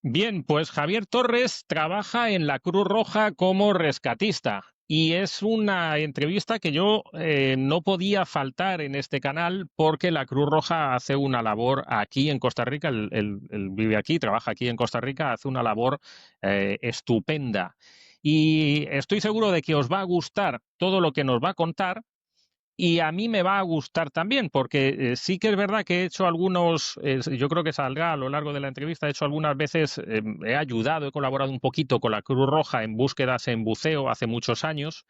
Bien, pues Javier Torres trabaja en la Cruz Roja como rescatista y es una entrevista que yo no podía faltar en este canal porque la Cruz Roja hace una labor aquí en Costa Rica, él vive aquí, trabaja aquí en Costa Rica, hace una labor estupenda. Y estoy seguro de que os va a gustar todo lo que nos va a contar. Y a mí me va a gustar también, porque sí que es verdad que he hecho yo creo que saldrá a lo largo de la entrevista, he hecho algunas veces, he ayudado, he colaborado un poquito con la Cruz Roja en búsquedas en buceo hace muchos años,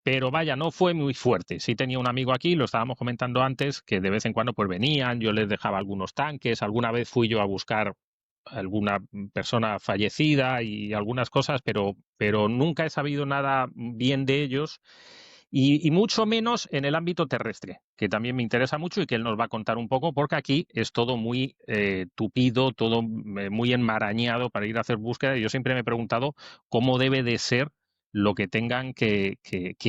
pero vaya, no fue muy fuerte. Sí tenía un amigo aquí, lo estábamos comentando antes, que de vez en cuando pues venían, yo les dejaba algunos tanques, alguna vez fui yo a buscar alguna persona fallecida y algunas cosas, pero nunca he sabido nada bien de ellos y mucho menos en el ámbito terrestre, que también me interesa mucho y que él nos va a contar un poco, porque aquí es todo muy tupido, todo muy enmarañado para ir a hacer búsqueda. Y yo siempre me he preguntado cómo debe de ser lo que tengan que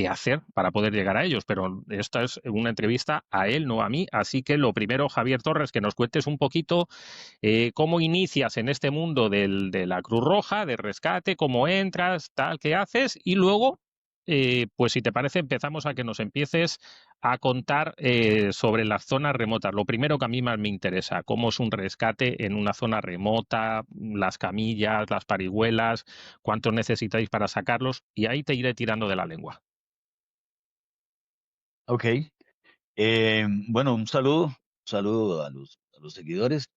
hacer para poder llegar a ellos. Pero esta es una entrevista a él, no a mí. Así que lo primero, Javier Torres, que nos cuentes un poquito cómo inicias en este mundo de la Cruz Roja, de rescate, cómo entras, tal, qué haces, y luego, pues si te parece, empezamos a que nos empieces a contar sobre las zonas remotas. Lo primero que a mí más me interesa, cómo es un rescate en una zona remota, las camillas, las parihuelas, cuánto necesitáis para sacarlos, y ahí te iré tirando de la lengua. Ok. Bueno, un saludo a los seguidores.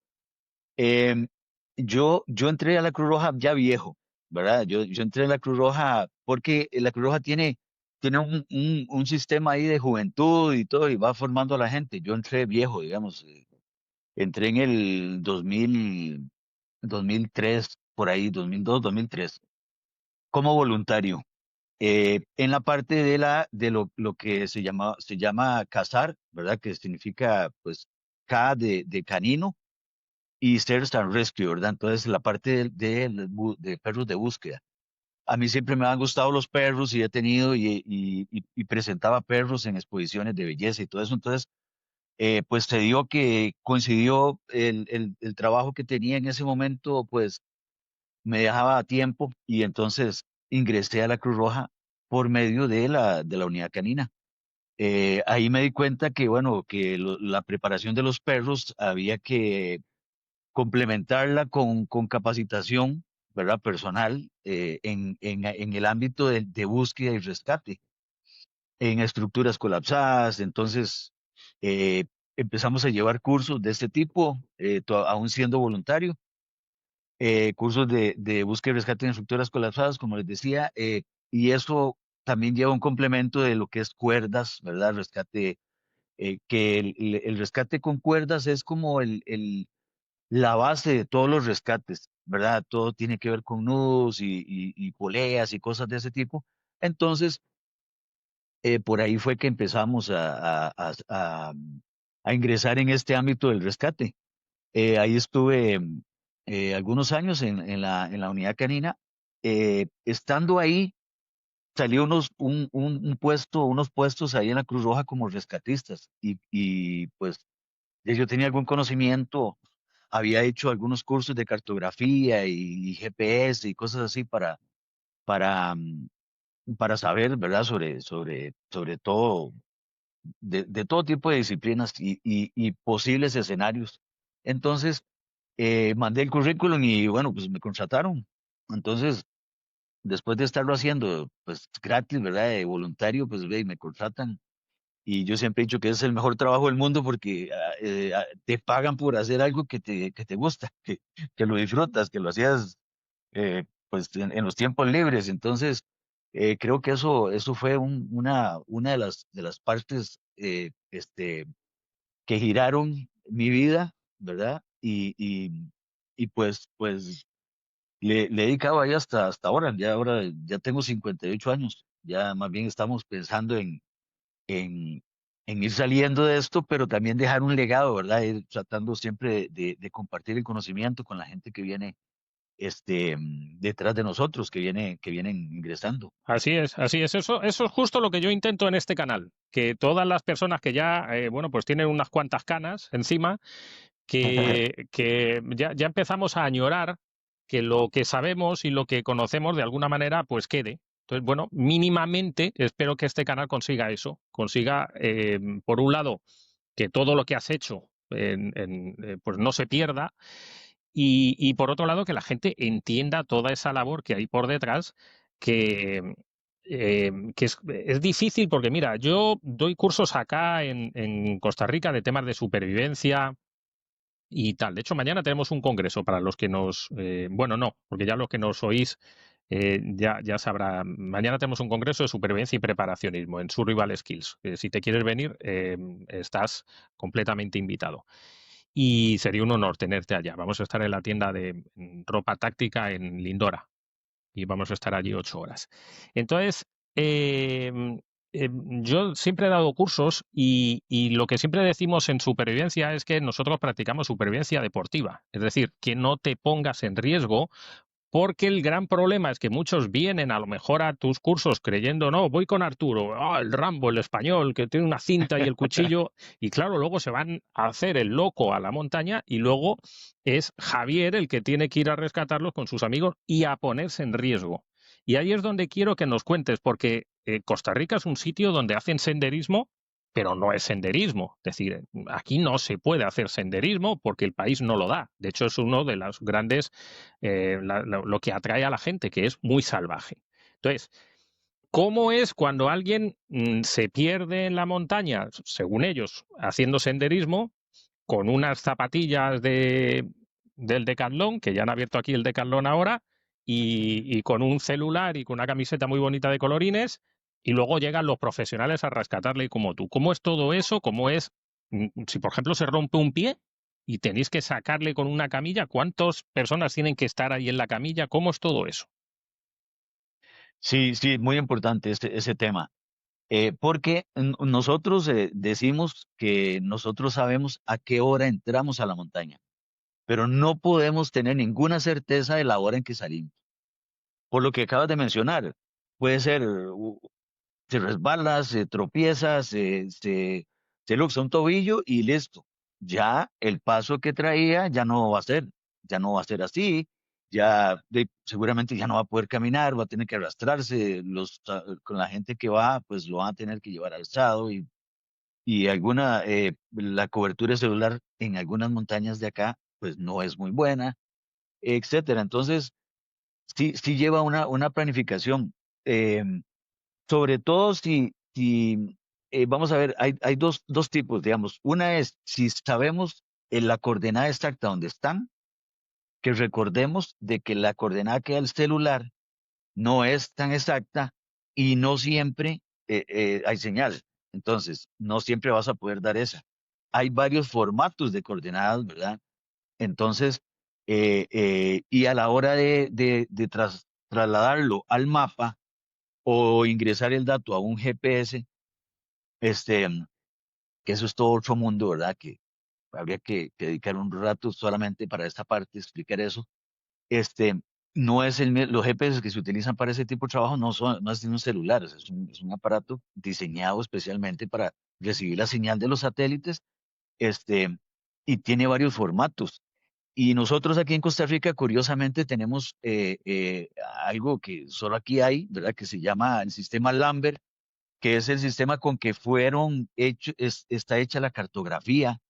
Em, yo entré a la Cruz Roja ya viejo, ¿verdad? Yo entré a la Cruz Roja porque la Cruz Roja tiene un sistema ahí de juventud y todo, y va formando a la gente. Yo entré viejo, digamos. Entré en el 2003, por ahí, 2002, 2003, como voluntario. En la parte de lo que se llama cazar, ¿verdad? Que significa, pues, K de canino y Search and Rescue, ¿verdad? Entonces, la parte de perros de búsqueda. A mí siempre me han gustado los perros y he tenido y presentaba perros en exposiciones de belleza y todo eso. Entonces, pues se dio que coincidió el trabajo que tenía en ese momento, pues me dejaba tiempo y entonces ingresé a la Cruz Roja por medio de la unidad canina. Ahí me di cuenta que, bueno, que la preparación de los perros había que complementarla con capacitación, ¿verdad? Personal, en el ámbito de búsqueda y rescate, en estructuras colapsadas. Entonces, eh, empezamos a llevar cursos de este tipo, aún siendo voluntario, cursos de búsqueda y rescate en estructuras colapsadas, como les decía, y eso también lleva un complemento de lo que es cuerdas, ¿verdad? Rescate, que el rescate con cuerdas es como la base de todos los rescates, ¿verdad? Todo tiene que ver con nudos y poleas y cosas de ese tipo. Entonces, por ahí fue que empezamos a ingresar en este ámbito del rescate. Ahí estuve algunos años en la unidad canina. Estando ahí, salió unos puestos ahí en la Cruz Roja como rescatistas y pues yo tenía algún conocimiento, había hecho algunos cursos de cartografía y GPS y cosas así para, mm, para saber, ¿verdad? Sobre todo, de todo tipo de disciplinas y posibles escenarios. Entonces, mandé el currículum y bueno, pues me contrataron. Entonces, después de estarlo haciendo, pues gratis, ¿verdad? De voluntario, pues ve, y me contratan. Y yo siempre he dicho que es el mejor trabajo del mundo porque te pagan por hacer algo que te gusta, que lo disfrutas, que lo hacías pues en los tiempos libres. Entonces, creo que eso fue una de las partes que giraron mi vida, ¿verdad? Y pues le he dedicado ahí hasta ahora ya tengo 58 años, ya más bien estamos pensando en, en ir saliendo de esto, pero también dejar un legado, ¿verdad? Ir tratando siempre de compartir el conocimiento con la gente que viene detrás de nosotros, que vienen ingresando. Así es, así es. Eso es justo lo que yo intento en este canal, que todas las personas que ya, bueno, pues tienen unas cuantas canas encima, que ya empezamos a añorar que lo que sabemos y lo que conocemos de alguna manera pues quede. Entonces, bueno, mínimamente espero que este canal consiga eso, consiga, por un lado, que todo lo que has hecho pues no se pierda y por otro lado que la gente entienda toda esa labor que hay por detrás que, que es difícil porque mira, yo doy cursos acá en Costa Rica de temas de supervivencia y tal. De hecho, mañana tenemos un congreso para los que bueno, no, porque ya los que nos oís ya sabrá. Mañana tenemos un congreso de supervivencia y preparacionismo en Survival Skills. Si te quieres venir, estás completamente invitado. Y sería un honor tenerte allá. Vamos a estar en la tienda de ropa táctica en Lindora y vamos a estar allí 8 horas. Entonces, yo siempre he dado cursos y lo que siempre decimos en supervivencia es que nosotros practicamos supervivencia deportiva, es decir, que no te pongas en riesgo porque el gran problema es que muchos vienen a lo mejor a tus cursos creyendo, no, voy con Arturo, el Rambo, el español, que tiene una cinta y el cuchillo, y claro, luego se van a hacer el loco a la montaña y luego es Javier el que tiene que ir a rescatarlos con sus amigos y a ponerse en riesgo. Y ahí es donde quiero que nos cuentes, porque Costa Rica es un sitio donde hacen senderismo, pero no es senderismo. Es decir, aquí no se puede hacer senderismo porque el país no lo da. De hecho, es uno de los grandes lo que atrae a la gente, que es muy salvaje. Entonces, ¿cómo es cuando alguien se pierde en la montaña, según ellos, haciendo senderismo, con unas zapatillas del Decathlon, que ya han abierto aquí el Decathlon ahora, y con un celular y con una camiseta muy bonita de colorines, y luego llegan los profesionales a rescatarle como tú? ¿Cómo es todo eso? ¿Cómo es, si por ejemplo se rompe un pie y tenéis que sacarle con una camilla? ¿Cuántas personas tienen que estar ahí en la camilla? ¿Cómo es todo eso? Sí, sí, muy importante ese tema. Porque nosotros decimos que nosotros sabemos a qué hora entramos a la montaña, pero no podemos tener ninguna certeza de la hora en que salimos. Por lo que acabas de mencionar, puede ser, se resbala, se tropieza, se luxa un tobillo y listo. Ya el paso que traía ya no va a ser, ya no va a ser así, seguramente ya no va a poder caminar, va a tener que arrastrarse, con la gente que va, pues lo van a tener que llevar alzado y la cobertura celular en algunas montañas de acá, pues no es muy buena, etcétera. Entonces, sí, sí lleva una planificación. em, Sobre todo si vamos a ver, hay dos tipos, digamos. Una es si sabemos la coordenada exacta donde están, que recordemos de que la coordenada que da el celular no es tan exacta y no siempre hay señal. Entonces, no siempre vas a poder dar esa. Hay varios formatos de coordenadas, ¿verdad? Entonces, y a la hora de trasladarlo al mapa o ingresar el dato a un GPS, este, que eso es todo otro mundo, ¿verdad? Que habría que dedicar un rato solamente para esta parte, explicar eso. Este, no es los GPS que se utilizan para ese tipo de trabajo no es un celular, es un aparato diseñado especialmente para recibir la señal de los satélites, este, y tiene varios formatos. Y nosotros aquí en Costa Rica, curiosamente, tenemos algo que solo aquí hay, ¿verdad? Que se llama el sistema Lambert, que es el sistema con que está hecha la cartografía.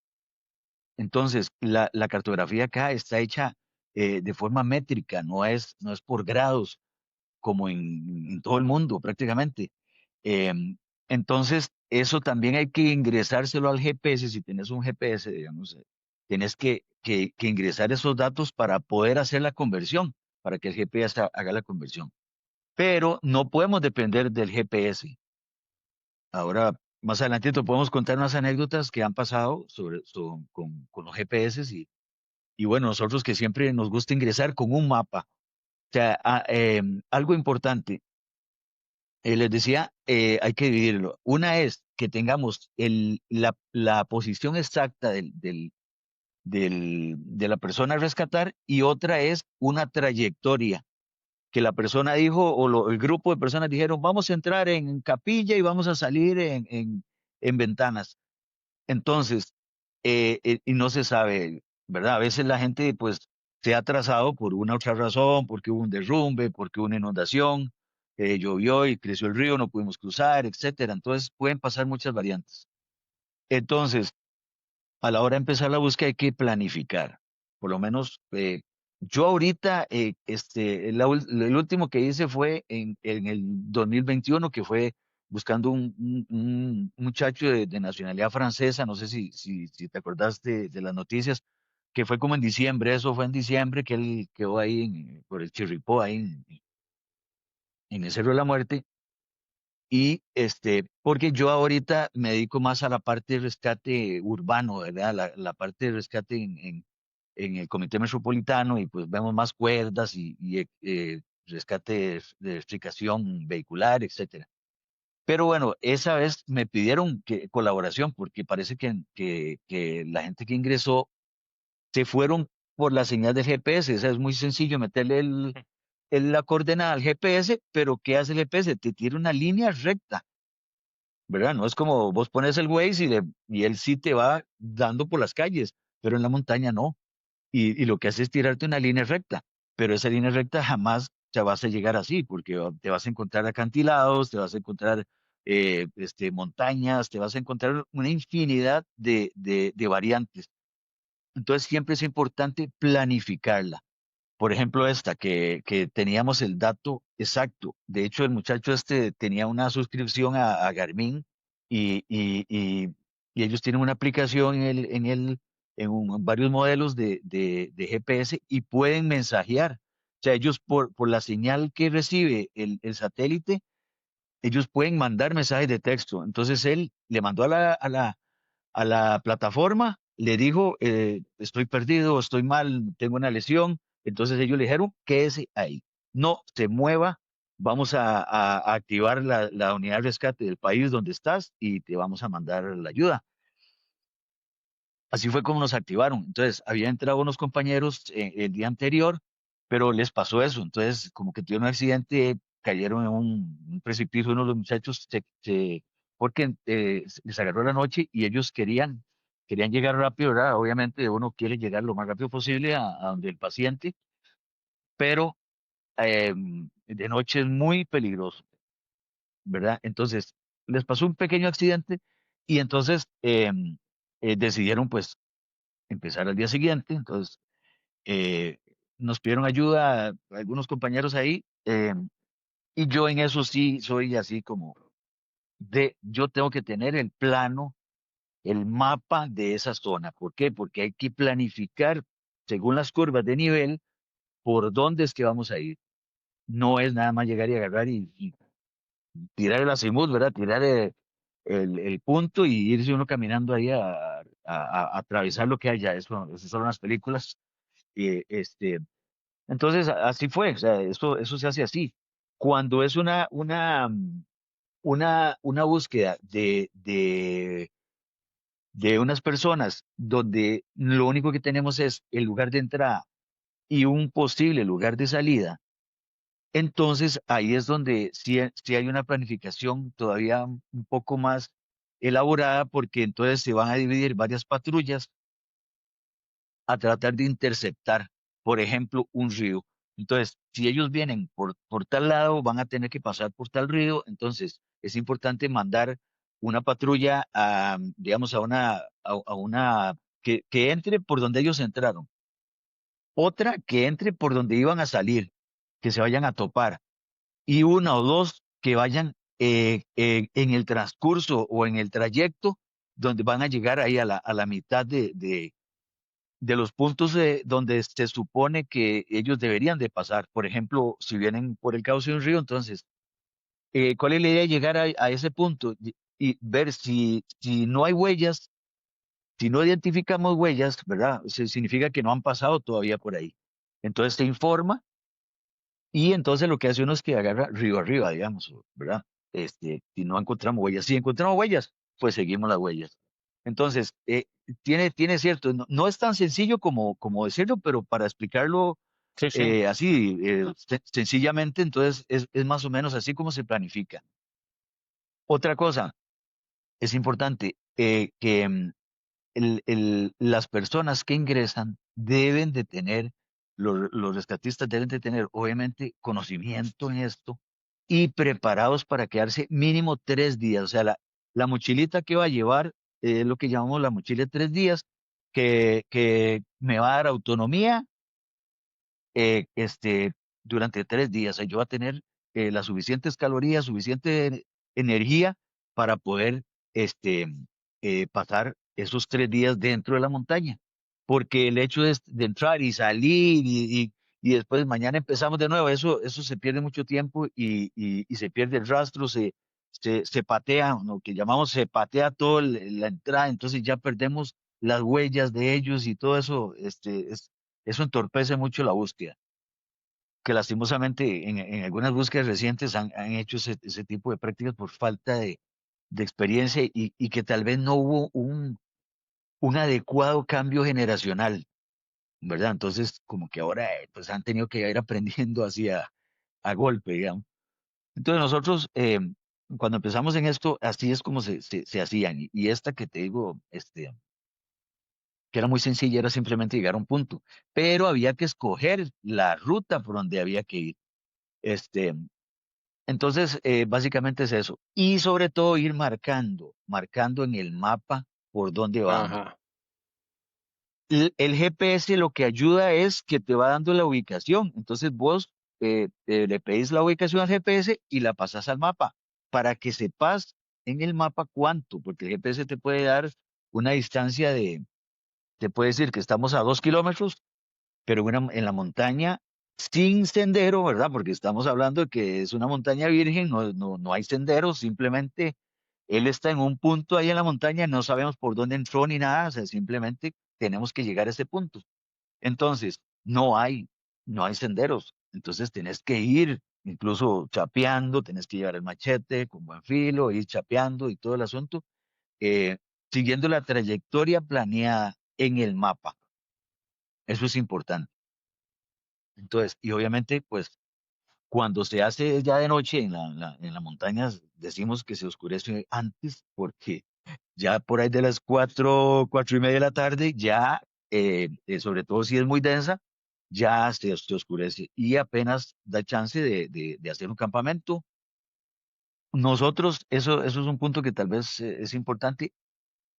Entonces, la cartografía acá está hecha de forma métrica, no es por grados, como en todo el mundo prácticamente. Em, entonces, eso también hay que ingresárselo al GPS. Si tienes un GPS, digamos, tienes que ingresar esos datos para poder hacer la conversión, para que el GPS haga la conversión. Pero no podemos depender del GPS. Ahora, más adelante te podemos contar unas anécdotas que han pasado con los GPS y bueno, nosotros que siempre nos gusta ingresar con un mapa. O sea, algo importante, les decía, hay que dividirlo. Una es que tengamos la posición exacta de la persona a rescatar y otra es una trayectoria que la persona dijo el grupo de personas dijeron, vamos a entrar en capilla y vamos a salir en ventanas. Entonces, y no se sabe, ¿verdad? A veces la gente, pues, se ha atrasado por una otra razón, porque hubo un derrumbe, porque hubo una inundación, llovió y creció el río, no pudimos cruzar, etcétera. Entonces pueden pasar muchas variantes. Entonces, a la hora de empezar la búsqueda hay que planificar. Por lo menos yo ahorita, el último que hice fue en el 2021, que fue buscando un muchacho de nacionalidad francesa, no sé si te acordaste de las noticias, que fue como en diciembre, eso fue en diciembre, que él quedó ahí por el Chirripó, ahí en el Cerro de la Muerte. Y porque yo ahorita me dedico más a la parte de rescate urbano, ¿verdad? La parte de rescate en el Comité Metropolitano y pues vemos más cuerdas y rescate de restricación vehicular, etcétera. Pero bueno, esa vez me pidieron colaboración porque parece que la gente que ingresó se fueron por la señal del GPS. O sea, es muy sencillo meterle la coordenada al GPS, pero ¿qué hace el GPS? Te tira una línea recta, ¿verdad? No es como vos pones el Waze y él sí te va dando por las calles, pero en la montaña no. Y lo que hace es tirarte una línea recta, pero esa línea recta jamás te vas a llegar así, porque te vas a encontrar acantilados, te vas a encontrar montañas, te vas a encontrar una infinidad de variantes. Entonces siempre es importante planificarla. Por ejemplo, esta, que teníamos el dato exacto. De hecho, el muchacho tenía una suscripción a Garmin y, y, y, y ellos tienen una aplicación en varios modelos de GPS y pueden mensajear. O sea, ellos por la señal que recibe el satélite, ellos pueden mandar mensajes de texto. Entonces él le mandó a la plataforma, le dijo, estoy perdido, estoy mal, tengo una lesión. Entonces ellos le dijeron, quédese ahí, no se mueva, vamos a activar la unidad de rescate del país donde estás y te vamos a mandar la ayuda. Así fue como nos activaron. Entonces, habían entrado unos compañeros el día anterior, pero les pasó eso. Entonces, como que tuvieron un accidente, cayeron en un precipicio uno de los muchachos, porque les agarró la noche y ellos querían llegar rápido, ¿verdad? Obviamente uno quiere llegar lo más rápido posible a donde el paciente, pero de noche es muy peligroso, ¿verdad? Entonces, les pasó un pequeño accidente y entonces decidieron pues empezar al día siguiente. Entonces, eh, nos pidieron ayuda a algunos compañeros ahí, y yo en eso sí soy así como yo tengo que tener el plano, el mapa de esa zona. ¿Por qué? Porque hay que planificar según las curvas de nivel por dónde es que vamos a ir. No es nada más llegar y agarrar y tirar el azimut, ¿verdad? Tirar el punto y irse uno caminando ahí a atravesar lo que haya. Eso son las películas. Y entonces, así fue, o sea, eso se hace así. Cuando es una búsqueda de unas personas donde lo único que tenemos es el lugar de entrada y un posible lugar de salida, entonces ahí es donde sí hay una planificación todavía un poco más elaborada, porque entonces se van a dividir varias patrullas a tratar de interceptar, por ejemplo, un río. Entonces, si ellos vienen por tal lado, van a tener que pasar por tal río. Entonces, es importante mandar una patrulla digamos, a una que entre por donde ellos entraron, otra que entre por donde iban a salir, que se vayan a topar, y una o dos que vayan en el transcurso o en el trayecto donde van a llegar ahí a la mitad de los puntos donde se supone que ellos deberían de pasar. Por ejemplo, si vienen por el cauce de un río, entonces, ¿cuál es la idea de llegar a ese punto y ver si no hay huellas, si no identificamos huellas, ¿verdad? Significa que no han pasado todavía por ahí. Entonces se informa y entonces lo que hace uno es que agarra río arriba, digamos, ¿verdad? Si no encontramos huellas. Si encontramos huellas, pues seguimos las huellas. Entonces, tiene cierto, no es tan sencillo como decirlo, pero para explicarlo Sí, sí. así, sencillamente, entonces es más o menos así como se planifica. Otra cosa, es importante que las personas que ingresan deben de tener los rescatistas deben de tener, obviamente, conocimiento en esto y preparados para quedarse mínimo 3 días. O sea, la mochilita que va a llevar es lo que llamamos la mochila de 3 días, que me va a dar autonomía eh, este, durante 3 días. O sea, yo voy a tener las suficientes calorías, suficiente energía para poder este, pasar esos 3 días dentro de la montaña. Porque el hecho de entrar y salir y después mañana empezamos de nuevo, eso se pierde mucho tiempo y se pierde el rastro, se patea, lo que llamamos se patea toda la entrada, entonces ya perdemos las huellas de ellos y todo eso, eso entorpece mucho la búsqueda, que lastimosamente en algunas búsquedas recientes han hecho ese tipo de prácticas por falta de experiencia y que tal vez no hubo un adecuado cambio generacional, ¿verdad? Entonces, como que ahora pues han tenido que ir aprendiendo así a golpe, digamos. Entonces nosotros, cuando empezamos en esto, así es como se hacían. Y esta que te digo, que era muy sencilla, era simplemente llegar a un punto, pero había que escoger la ruta por donde había que ir. Este, entonces, básicamente es eso. Y sobre todo ir marcando en el mapa por dónde vamos. Ajá. El GPS lo que ayuda es que te va dando la ubicación. Entonces vos le pedís la ubicación al GPS y la pasas al mapa para que sepas en el mapa cuánto, porque el GPS te puede dar una distancia te puede decir que estamos a 2 kilómetros, pero en la montaña sin sendero, ¿verdad? Porque estamos hablando de que es una montaña virgen, no hay senderos, simplemente él está en un punto ahí en la montaña, no sabemos por dónde entró ni nada, o sea, simplemente tenemos que llegar a ese punto. Entonces, no hay senderos, entonces tenés que ir incluso chapeando, tenés que llevar el machete con buen filo, ir chapeando y todo el asunto, eh, siguiendo la trayectoria planeada en el mapa. Eso es importante. Entonces, y obviamente, pues cuando se hace ya de noche en la montaña, decimos que se oscurece antes porque ya por ahí de las 4, 4:30 de la tarde, ya, sobre todo si es muy densa, ya se oscurece y apenas da chance de hacer un campamento. Nosotros, eso es un punto que tal vez es importante.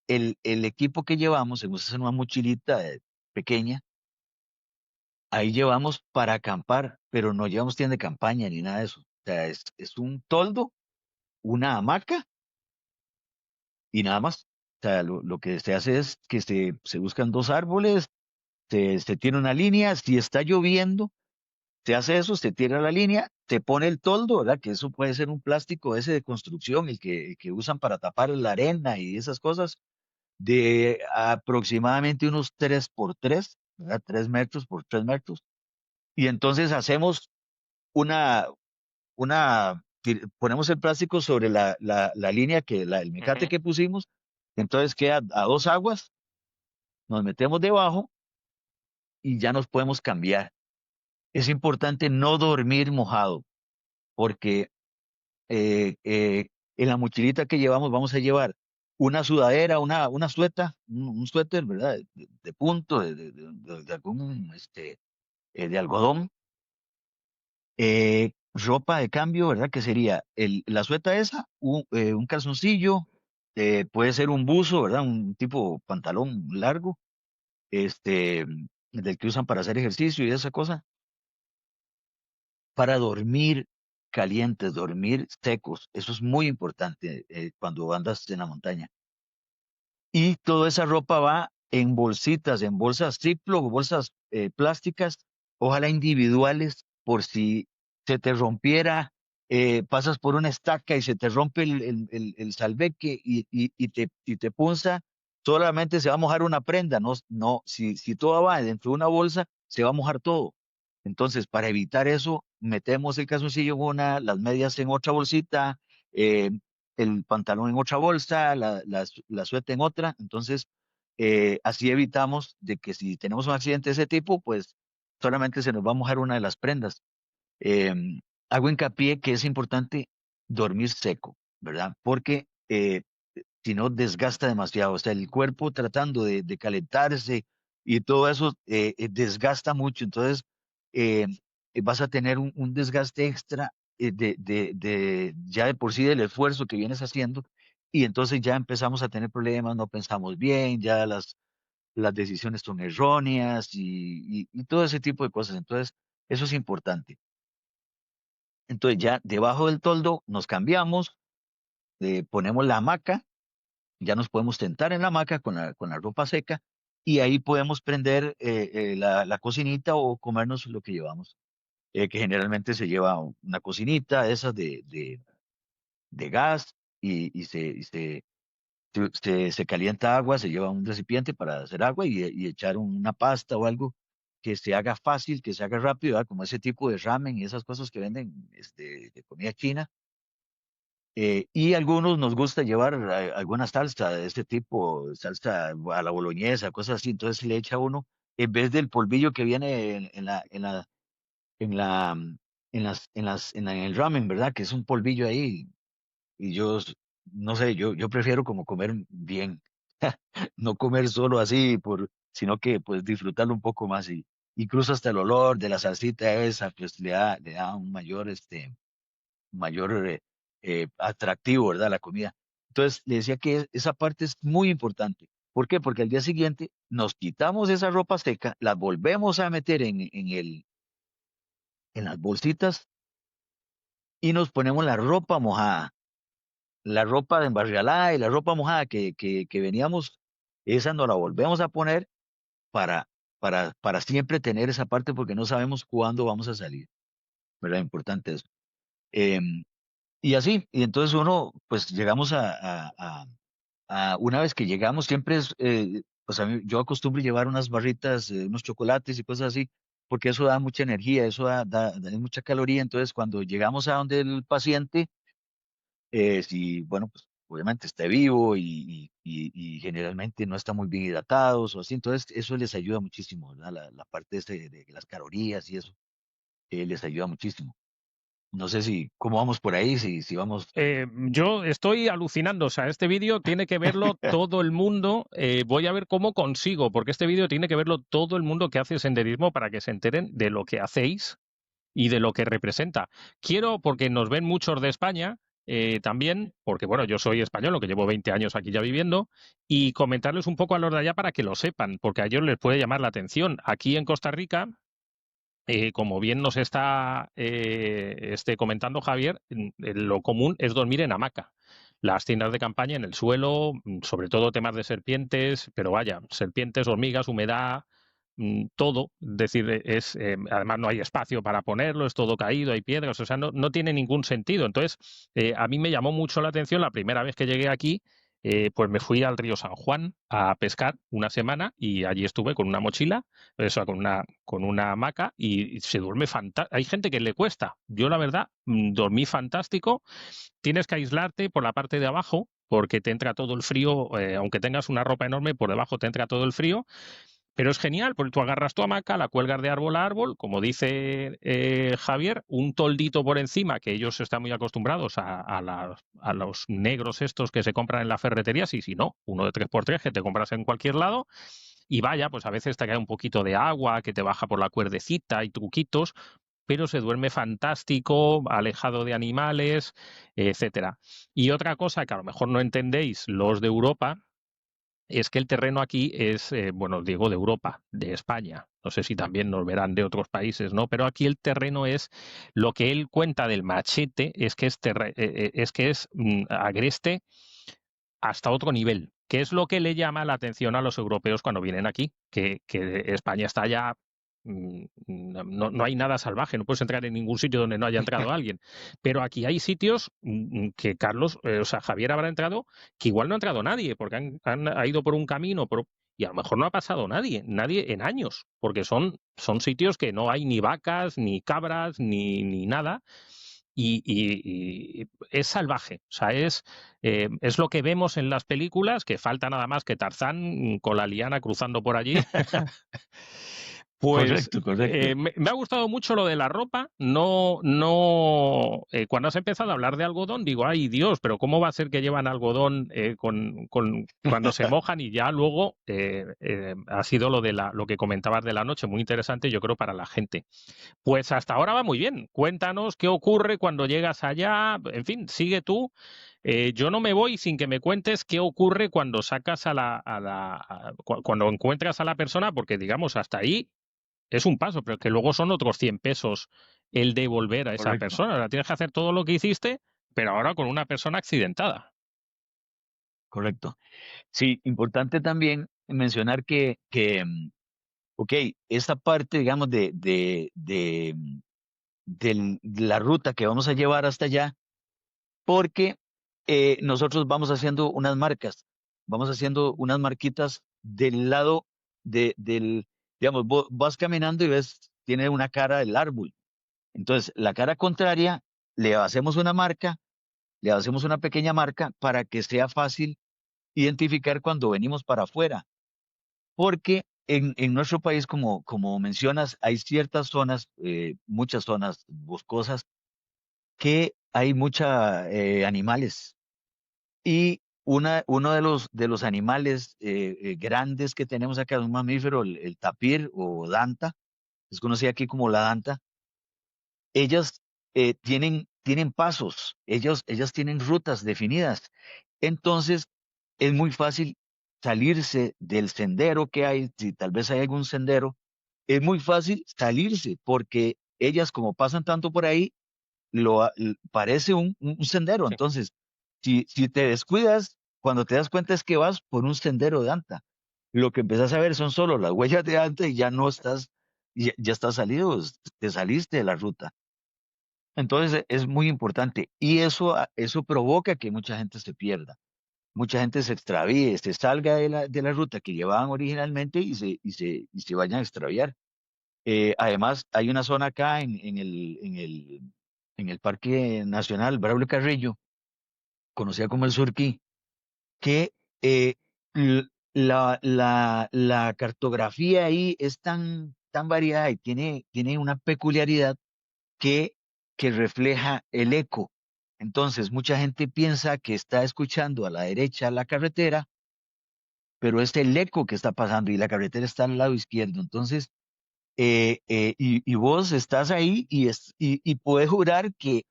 El equipo que llevamos, en una mochilita pequeña, ahí llevamos para acampar, pero no llevamos tienda de campaña ni nada de eso. O sea, es un toldo, una hamaca y nada más. O sea, lo que se hace es que se buscan dos árboles, se tiene una línea, si está lloviendo, se hace eso, se tira la línea, se pone el toldo, ¿verdad? Que eso puede ser un plástico ese de construcción, el que usan para tapar la arena y esas cosas, de aproximadamente unos 3 por 3, ¿verdad? 3 metros por 3 metros. Y entonces hacemos una, ponemos el plástico sobre la línea el mecate Ujú. que pusimos, entonces queda a 2 aguas, nos metemos debajo y ya nos podemos cambiar. Es importante no dormir mojado, porque en la mochilita que llevamos vamos a llevar una sudadera, una sueta, un suéter, ¿verdad? De punto, de algún, de algodón, ropa de cambio, ¿verdad? Que sería la sueta esa, un calzoncillo, puede ser un buzo, ¿verdad? Un tipo pantalón largo, este, del que usan para hacer ejercicio y esa cosa, para dormir calientes, dormir secos. Eso es muy importante cuando andas en la montaña. Y toda esa ropa va en bolsitas, en bolsas Ziploc, bolsas plásticas, ojalá individuales, por si se te rompiera, pasas por una estaca y se te rompe el salveque y te punza, solamente se va a mojar una prenda, no, si todo va dentro de una bolsa, se va a mojar todo. Entonces, para evitar eso, metemos el calzoncillo en una, las medias en otra bolsita, eh, el pantalón en otra bolsa, la sueta en otra. Entonces, así evitamos de que si tenemos un accidente de ese tipo, pues solamente se nos va a mojar una de las prendas. Em, Hago hincapié que es importante dormir seco, ¿verdad? Porque si no desgasta demasiado. O sea, el cuerpo tratando de calentarse y todo eso desgasta mucho. Entonces, eh, vas a tener un desgaste extra ya de por sí del esfuerzo que vienes haciendo, y entonces ya empezamos a tener problemas, no pensamos bien, ya las decisiones son erróneas y todo ese tipo de cosas. Entonces, eso es importante. Entonces, ya debajo del toldo nos cambiamos, ponemos la hamaca, ya nos podemos tentar en la hamaca con la ropa seca y ahí podemos prender la cocinita o comernos lo que llevamos, que generalmente se lleva una cocinita, esas de gas y se calienta agua, se lleva un recipiente para hacer agua y echar una pasta o algo que se haga fácil, que se haga rápido, ¿verdad? Como ese tipo de ramen y esas cosas que venden de comida china. Y a algunos nos gusta llevar alguna salsa de este tipo, salsa a la boloñesa, cosas así. Entonces le echa uno, en vez del polvillo que viene en la, en el ramen, ¿verdad? Que es un polvillo ahí. Y no sé, yo prefiero como comer bien, no comer solo así, sino que pues disfrutarlo un poco más. Y incluso hasta el olor de la salsita esa, pues le da un mayor atractivo, ¿verdad? A la comida. Entonces, le decía que esa parte es muy importante. ¿Por qué? Porque al día siguiente nos quitamos esa ropa seca, la volvemos a meter en las bolsitas y nos ponemos la ropa mojada. La ropa de embarrialada y la ropa mojada que veníamos, esa nos la volvemos a poner para, para siempre tener esa parte porque no sabemos cuándo vamos a salir, ¿verdad? Importante eso. Em, y así, y entonces uno, pues llegamos una vez que llegamos, siempre es, pues yo acostumbro llevar unas barritas, unos chocolates y cosas así, porque eso da mucha energía, eso da mucha caloría. Entonces, cuando llegamos a donde el paciente, si, bueno, pues obviamente está vivo y generalmente no está muy bien hidratados o así, entonces eso les ayuda muchísimo, ¿verdad? La parte de las calorías y eso, les ayuda muchísimo. No sé cómo vamos por ahí, si vamos. Yo estoy alucinando, o sea, este vídeo tiene que verlo todo el mundo. Voy a ver cómo consigo, porque este vídeo tiene que verlo todo el mundo que hace senderismo para que se enteren de lo que hacéis y de lo que representa. Quiero, porque nos ven muchos de España, también, porque bueno, yo soy español, lo que llevo 20 años aquí ya viviendo, y comentarles un poco a los de allá para que lo sepan, porque a ellos les puede llamar la atención. Aquí en Costa Rica, como bien nos está comentando Javier, lo común es dormir en hamaca. Las tiendas de campaña en el suelo, sobre todo temas de serpientes, pero vaya, serpientes, hormigas, humedad, todo. Es decir, además no hay espacio para ponerlo, es todo caído, hay piedras, o sea, no tiene ningún sentido. Entonces, a mí me llamó mucho la atención la primera vez que llegué aquí. Pues me fui al río San Juan a pescar una semana y allí estuve con una mochila, o sea, con una hamaca y se duerme fantástico. Hay gente que le cuesta. Yo, la verdad, dormí fantástico. Tienes que aislarte por la parte de abajo porque te entra todo el frío, aunque tengas una ropa enorme, por debajo te entra todo el frío. Pero es genial, porque tú agarras tu hamaca, la cuelgas de árbol a árbol, como dice Javier, un toldito por encima, que ellos están muy acostumbrados a los negros estos que se compran en la ferretería, sí, si no, uno de 3x3 que te compras en cualquier lado, y vaya, pues a veces te cae un poquito de agua que te baja por la cuerdecita y truquitos, pero se duerme fantástico, alejado de animales, etcétera. Y otra cosa que a lo mejor no entendéis los de Europa es que el terreno aquí es, bueno, digo de Europa, de España. No sé si también nos verán de otros países, ¿no? Pero aquí el terreno es lo que él cuenta del machete, es que es agreste hasta otro nivel. ¿Qué es lo que le llama la atención a los europeos cuando vienen aquí? Que España está ya, no hay nada salvaje, no puedes entrar en ningún sitio donde no haya entrado alguien. Pero aquí hay sitios que Carlos, o sea, Javier habrá entrado, que igual no ha entrado nadie, porque ha ido por un camino, y a lo mejor no ha pasado nadie en años, porque son sitios que no hay ni vacas, ni cabras, ni nada. Y es salvaje, o sea, es lo que vemos en las películas, que falta nada más que Tarzán con la liana cruzando por allí. Pues Correcto, correcto. me ha gustado mucho lo de la ropa. Cuando has empezado a hablar de algodón, digo, ay Dios, pero ¿cómo va a ser que llevan algodón cuando se mojan? Y ya luego ha sido lo que comentabas de la noche, muy interesante, yo creo, para la gente. Pues hasta ahora va muy bien. Cuéntanos qué ocurre cuando llegas allá. En fin, sigue tú. Yo no me voy sin que me cuentes qué ocurre cuando sacas cuando encuentras a la persona, porque digamos, hasta ahí es un paso, pero que luego son otros 100 pesos el devolver a esa Correcto, persona. O sea, tienes que hacer todo lo que hiciste, pero ahora con una persona accidentada. correcto. Sí, importante también mencionar ok, esta parte, digamos, de la ruta que vamos a llevar hasta allá, porque nosotros vamos haciendo unas marcas, vamos haciendo unas marquitas del lado digamos, vas caminando y ves, tiene una cara el árbol. Entonces, la cara contraria, le hacemos una marca, le hacemos una pequeña marca para que sea fácil identificar cuando venimos para afuera. Porque en nuestro país, como mencionas, hay ciertas zonas, muchas zonas boscosas, que hay mucha animales. Y uno de los animales grandes que tenemos acá, un mamífero, el tapir o danta, es conocida aquí como la danta, ellas tienen pasos, ellas tienen rutas definidas. Entonces, es muy fácil salirse del sendero que hay, si tal vez hay algún sendero, es muy fácil salirse porque ellas como pasan tanto por ahí, parece un sendero. Sí. Entonces, si te descuidas, cuando te das cuenta es que vas por un sendero de anta. Lo que empiezas a ver son solo las huellas de anta y ya no estás, ya estás salido, te saliste de la ruta. Entonces es muy importante y eso provoca que mucha gente se pierda, mucha gente se extravíe, se salga de la ruta que llevaban originalmente y se vayan a extraviar. Además, hay una zona acá en el Parque Nacional Braulio Carrillo, conocida como el Surquí, que eh, l- la cartografía ahí es tan variada y tiene una peculiaridad que, que refleja el eco. Entonces, mucha gente piensa que está escuchando a la derecha la carretera, pero es el eco que está pasando y la carretera está al lado izquierdo. Entonces, y vos estás ahí y puedes jurar que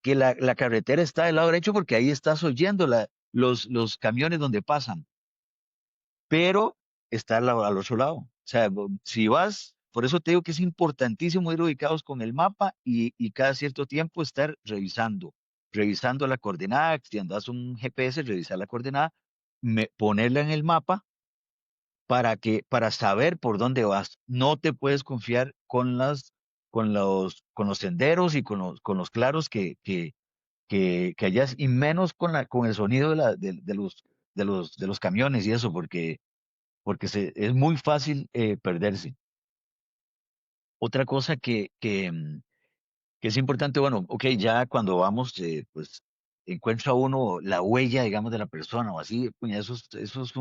la carretera está del lado derecho porque ahí estás oyendo los camiones donde pasan, pero está al otro lado. O sea, si vas, por eso te digo que es importantísimo ir ubicados con el mapa y cada cierto tiempo estar revisando la coordenada. Si andas un GPS, revisar la coordenada, ponerla en el mapa para saber por dónde vas. No te puedes confiar con los senderos y con los claros que hayas, y menos con el sonido de los camiones y eso, porque es muy fácil perderse. Otra cosa que es importante, bueno, ok, ya cuando vamos, pues encuentra uno la huella, digamos, de la persona o así, puña, eso es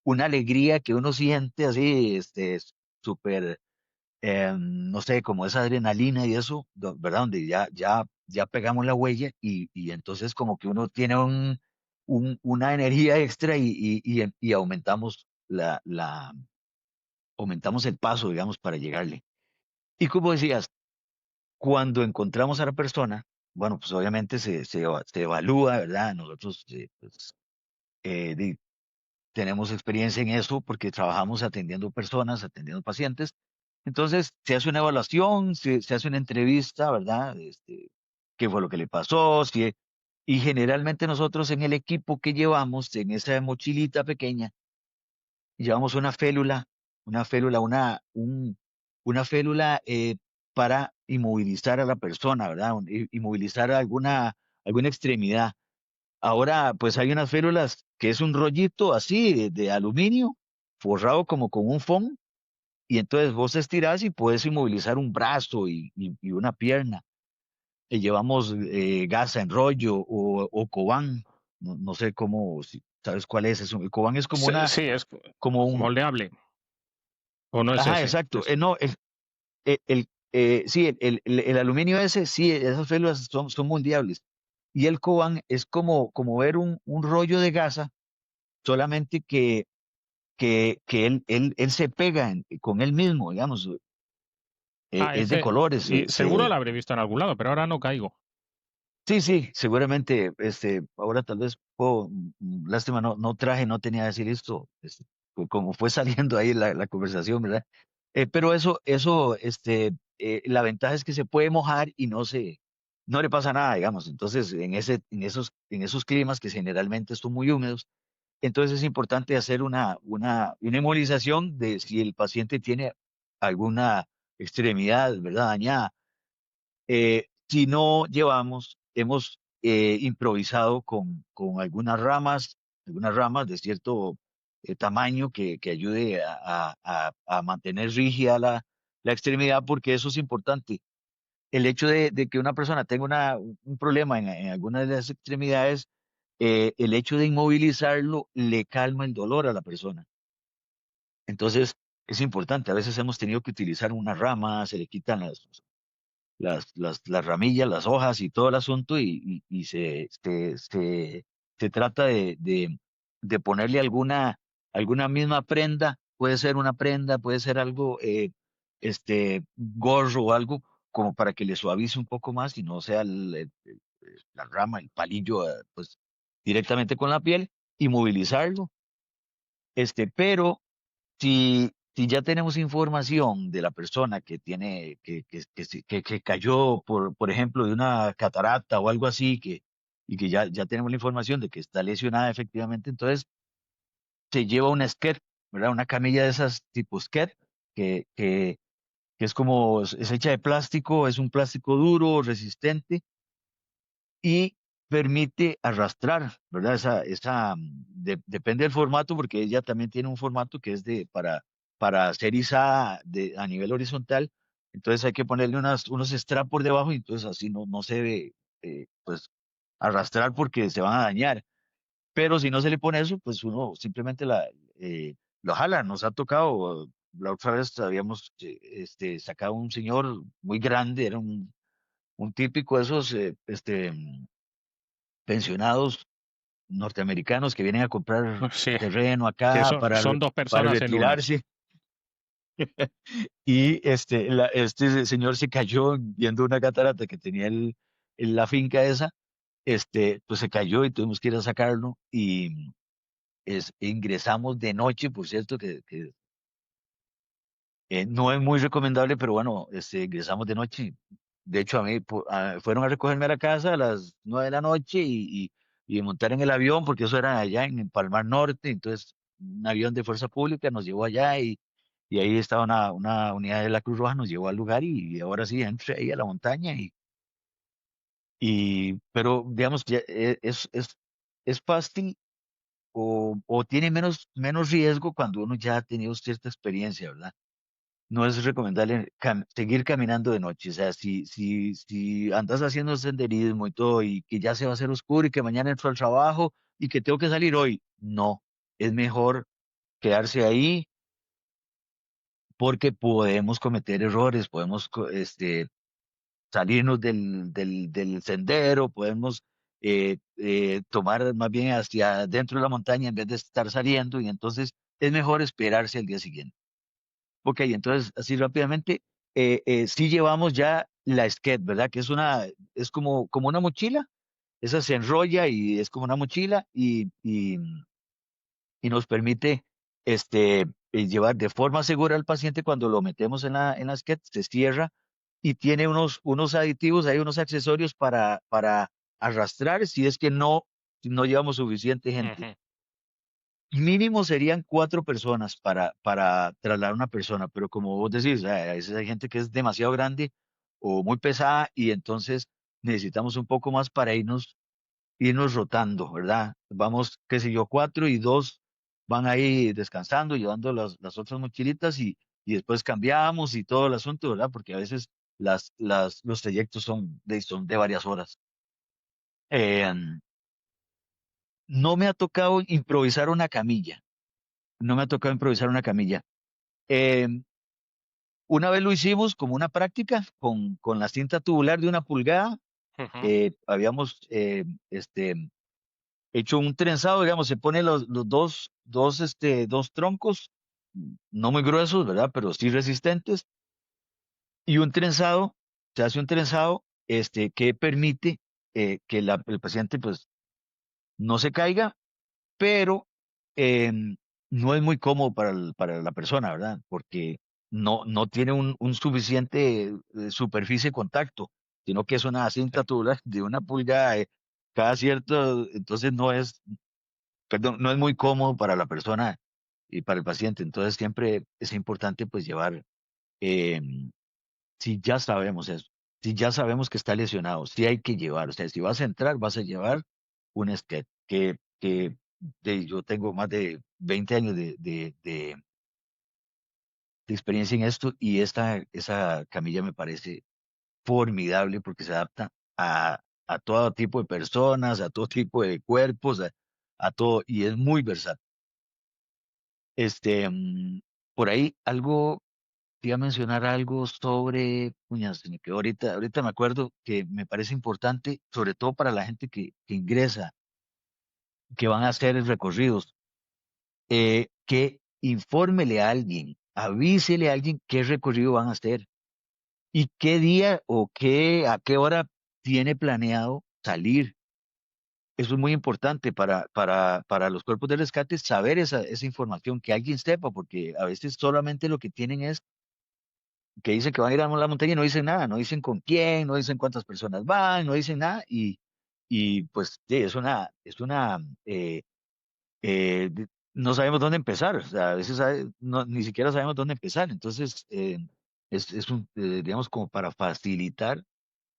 una alegría que uno siente así, súper, no sé, como esa adrenalina y eso, ¿verdad? Donde ya pegamos la huella y entonces como que uno tiene una energía extra y aumentamos el paso, digamos, para llegarle. Y como decías, cuando encontramos a la persona, bueno, pues obviamente se evalúa, ¿verdad? Nosotros pues, tenemos experiencia en eso porque trabajamos atendiendo personas, atendiendo pacientes. Entonces, se hace una evaluación, se hace una entrevista, ¿verdad? ¿Qué fue lo que le pasó? Y generalmente nosotros en el equipo que llevamos, en esa mochilita pequeña, llevamos una félula, una félula para inmovilizar a la persona, ¿verdad? Inmovilizar alguna extremidad. Ahora, pues hay unas férulas que es un rollito así de aluminio, forrado como con un foam, y entonces vos estirás y puedes inmovilizar un brazo y una pierna. Llevamos gasa en rollo o cobán, no sé cómo, si sabes cuál es eso. El cobán es como Sí, una, sí, es como un, moldeable. ¿O no es Ajá, ese? exacto. No, sí, el aluminio ese, sí, esas células son moldeables. Y el Coban es como ver un rollo de gasa, solamente que él se pega con él mismo, digamos, Ah, es de ese, colores. y seguro lo habré visto en algún lado, pero ahora no caigo. Sí, sí, seguramente, ahora tal vez lástima, no traje, no tenía que decir esto, como fue saliendo ahí la conversación, ¿verdad? Pero la ventaja es que se puede mojar y no le pasa nada, digamos. Entonces, en esos climas que generalmente son muy húmedos, entonces es importante hacer una inmovilización de si el paciente tiene alguna extremidad, ¿verdad? Dañada. Si no hemos improvisado con algunas ramas de cierto tamaño que ayude a mantener rígida la extremidad, porque eso es importante. El hecho de que una persona tenga un problema en alguna de las extremidades, el hecho de inmovilizarlo le calma el dolor a la persona. Entonces, es importante. A veces hemos tenido que utilizar una rama, se le quitan las ramillas, las hojas y todo el asunto, y se trata de ponerle alguna misma prenda, puede ser una prenda, puede ser algo, gorro o algo, como para que le suavice un poco más y no sea la rama, el palillo, pues directamente con la piel, y movilizarlo. Pero si ya tenemos información de la persona que tiene, que cayó, por ejemplo, de una catarata o algo así, y que ya tenemos la información de que está lesionada efectivamente, entonces se lleva una SCET, ¿verdad? Una camilla de esas tipo SCET, que, que, que es como, es hecha de plástico, es un plástico duro, resistente, y permite arrastrar, ¿verdad? Depende del formato, porque ella también tiene un formato que es para ser izada a nivel horizontal. Entonces hay que ponerle unos straps por debajo, y entonces así no se debe, pues, arrastrar, porque se van a dañar. Pero si no se le pone eso, pues uno simplemente lo jala. Nos ha tocado, la otra vez habíamos sacado un señor muy grande, era un típico de esos, pensionados norteamericanos que vienen a comprar Sí, terreno que acá son dos para personas en uno. retirarse. Y este señor se cayó viendo una catarata que tenía en la finca esa. Pues se cayó y tuvimos que ir a sacarlo, y ingresamos de noche, por cierto, que no es muy recomendable, pero bueno, ingresamos de noche. De hecho, a mí fueron a recogerme a la casa a las 9 de la noche, y montar en el avión, porque eso era allá en Palmar Norte. Entonces, un avión de Fuerza Pública nos llevó allá, y ahí estaba una unidad de la Cruz Roja, nos llevó al lugar, y ahora sí, entré ahí a la montaña. Pero digamos que es fácil, o tiene menos riesgo cuando uno ya ha tenido cierta experiencia, ¿verdad? No es recomendable seguir caminando de noche. O sea, si andas haciendo senderismo y todo, y que ya se va a hacer oscuro y que mañana entro al trabajo y que tengo que salir hoy, no. Es mejor quedarse ahí, porque podemos cometer errores, podemos salirnos del sendero, podemos tomar más bien hacia dentro de la montaña en vez de estar saliendo, y entonces es mejor esperarse al día siguiente. Ok, entonces, así rápidamente, sí llevamos ya la skate, ¿verdad? Que es como una mochila. Esa se enrolla y es como una mochila, y nos permite llevar de forma segura al paciente. Cuando lo metemos en la skate, se cierra, y tiene unos aditivos, hay unos accesorios para arrastrar si es que no llevamos suficiente gente. Ujú. Mínimo serían 4 personas para trasladar a una persona, pero como vos decís, a veces hay gente que es demasiado grande o muy pesada, y entonces necesitamos un poco más para irnos rotando, ¿verdad? Vamos, qué sé yo, 4 y 2 van ahí descansando, llevando las otras mochilitas, y después cambiamos y todo el asunto, ¿verdad? Porque a veces los trayectos son de varias horas. Eh, no me ha tocado improvisar una camilla, no me ha tocado improvisar una camilla. Em, una vez lo hicimos como una práctica con la cinta tubular de 1 pulgada. Ujú. Habíamos hecho un trenzado, digamos, se pone los dos troncos, no muy gruesos, ¿verdad? Pero sí resistentes, y un trenzado, se hace un trenzado que permite que el paciente pues no se caiga, pero em, no es muy cómodo para la persona, ¿verdad? Porque no tiene un suficiente superficie de contacto, sino que es una Sí. cinta tubular de 1 pulgada, cada cierto, entonces no es, perdón, no es muy cómodo para la persona y para el paciente. Entonces siempre es importante pues llevar, em, si ya sabemos eso, si ya sabemos que está lesionado, si hay que llevar, o sea, si vas a entrar, vas a llevar un skate, yo tengo más de 20 años de experiencia en esto, y esa camilla me parece formidable porque se adapta a todo tipo de personas, a todo tipo de cuerpos, a todo, y es muy versátil. Este, mm, por ahí algo, te iba a mencionar algo sobre, puñas, se me quedó ahorita me acuerdo que me parece importante, sobre todo para la gente que ingresa, que van a hacer recorridos, que infórmele a alguien, avísele a alguien qué recorrido van a hacer y qué día o a qué hora tiene planeado salir. Eso es muy importante para los cuerpos de rescate, saber esa información, que alguien sepa, porque a veces solamente lo que tienen es que dicen que van a ir a la montaña y no dicen nada, no dicen con quién, no dicen cuántas personas van, no dicen nada, y pues sí, eh, no sabemos dónde empezar, o sea, a veces ni siquiera sabemos dónde empezar. Entonces digamos, como para facilitar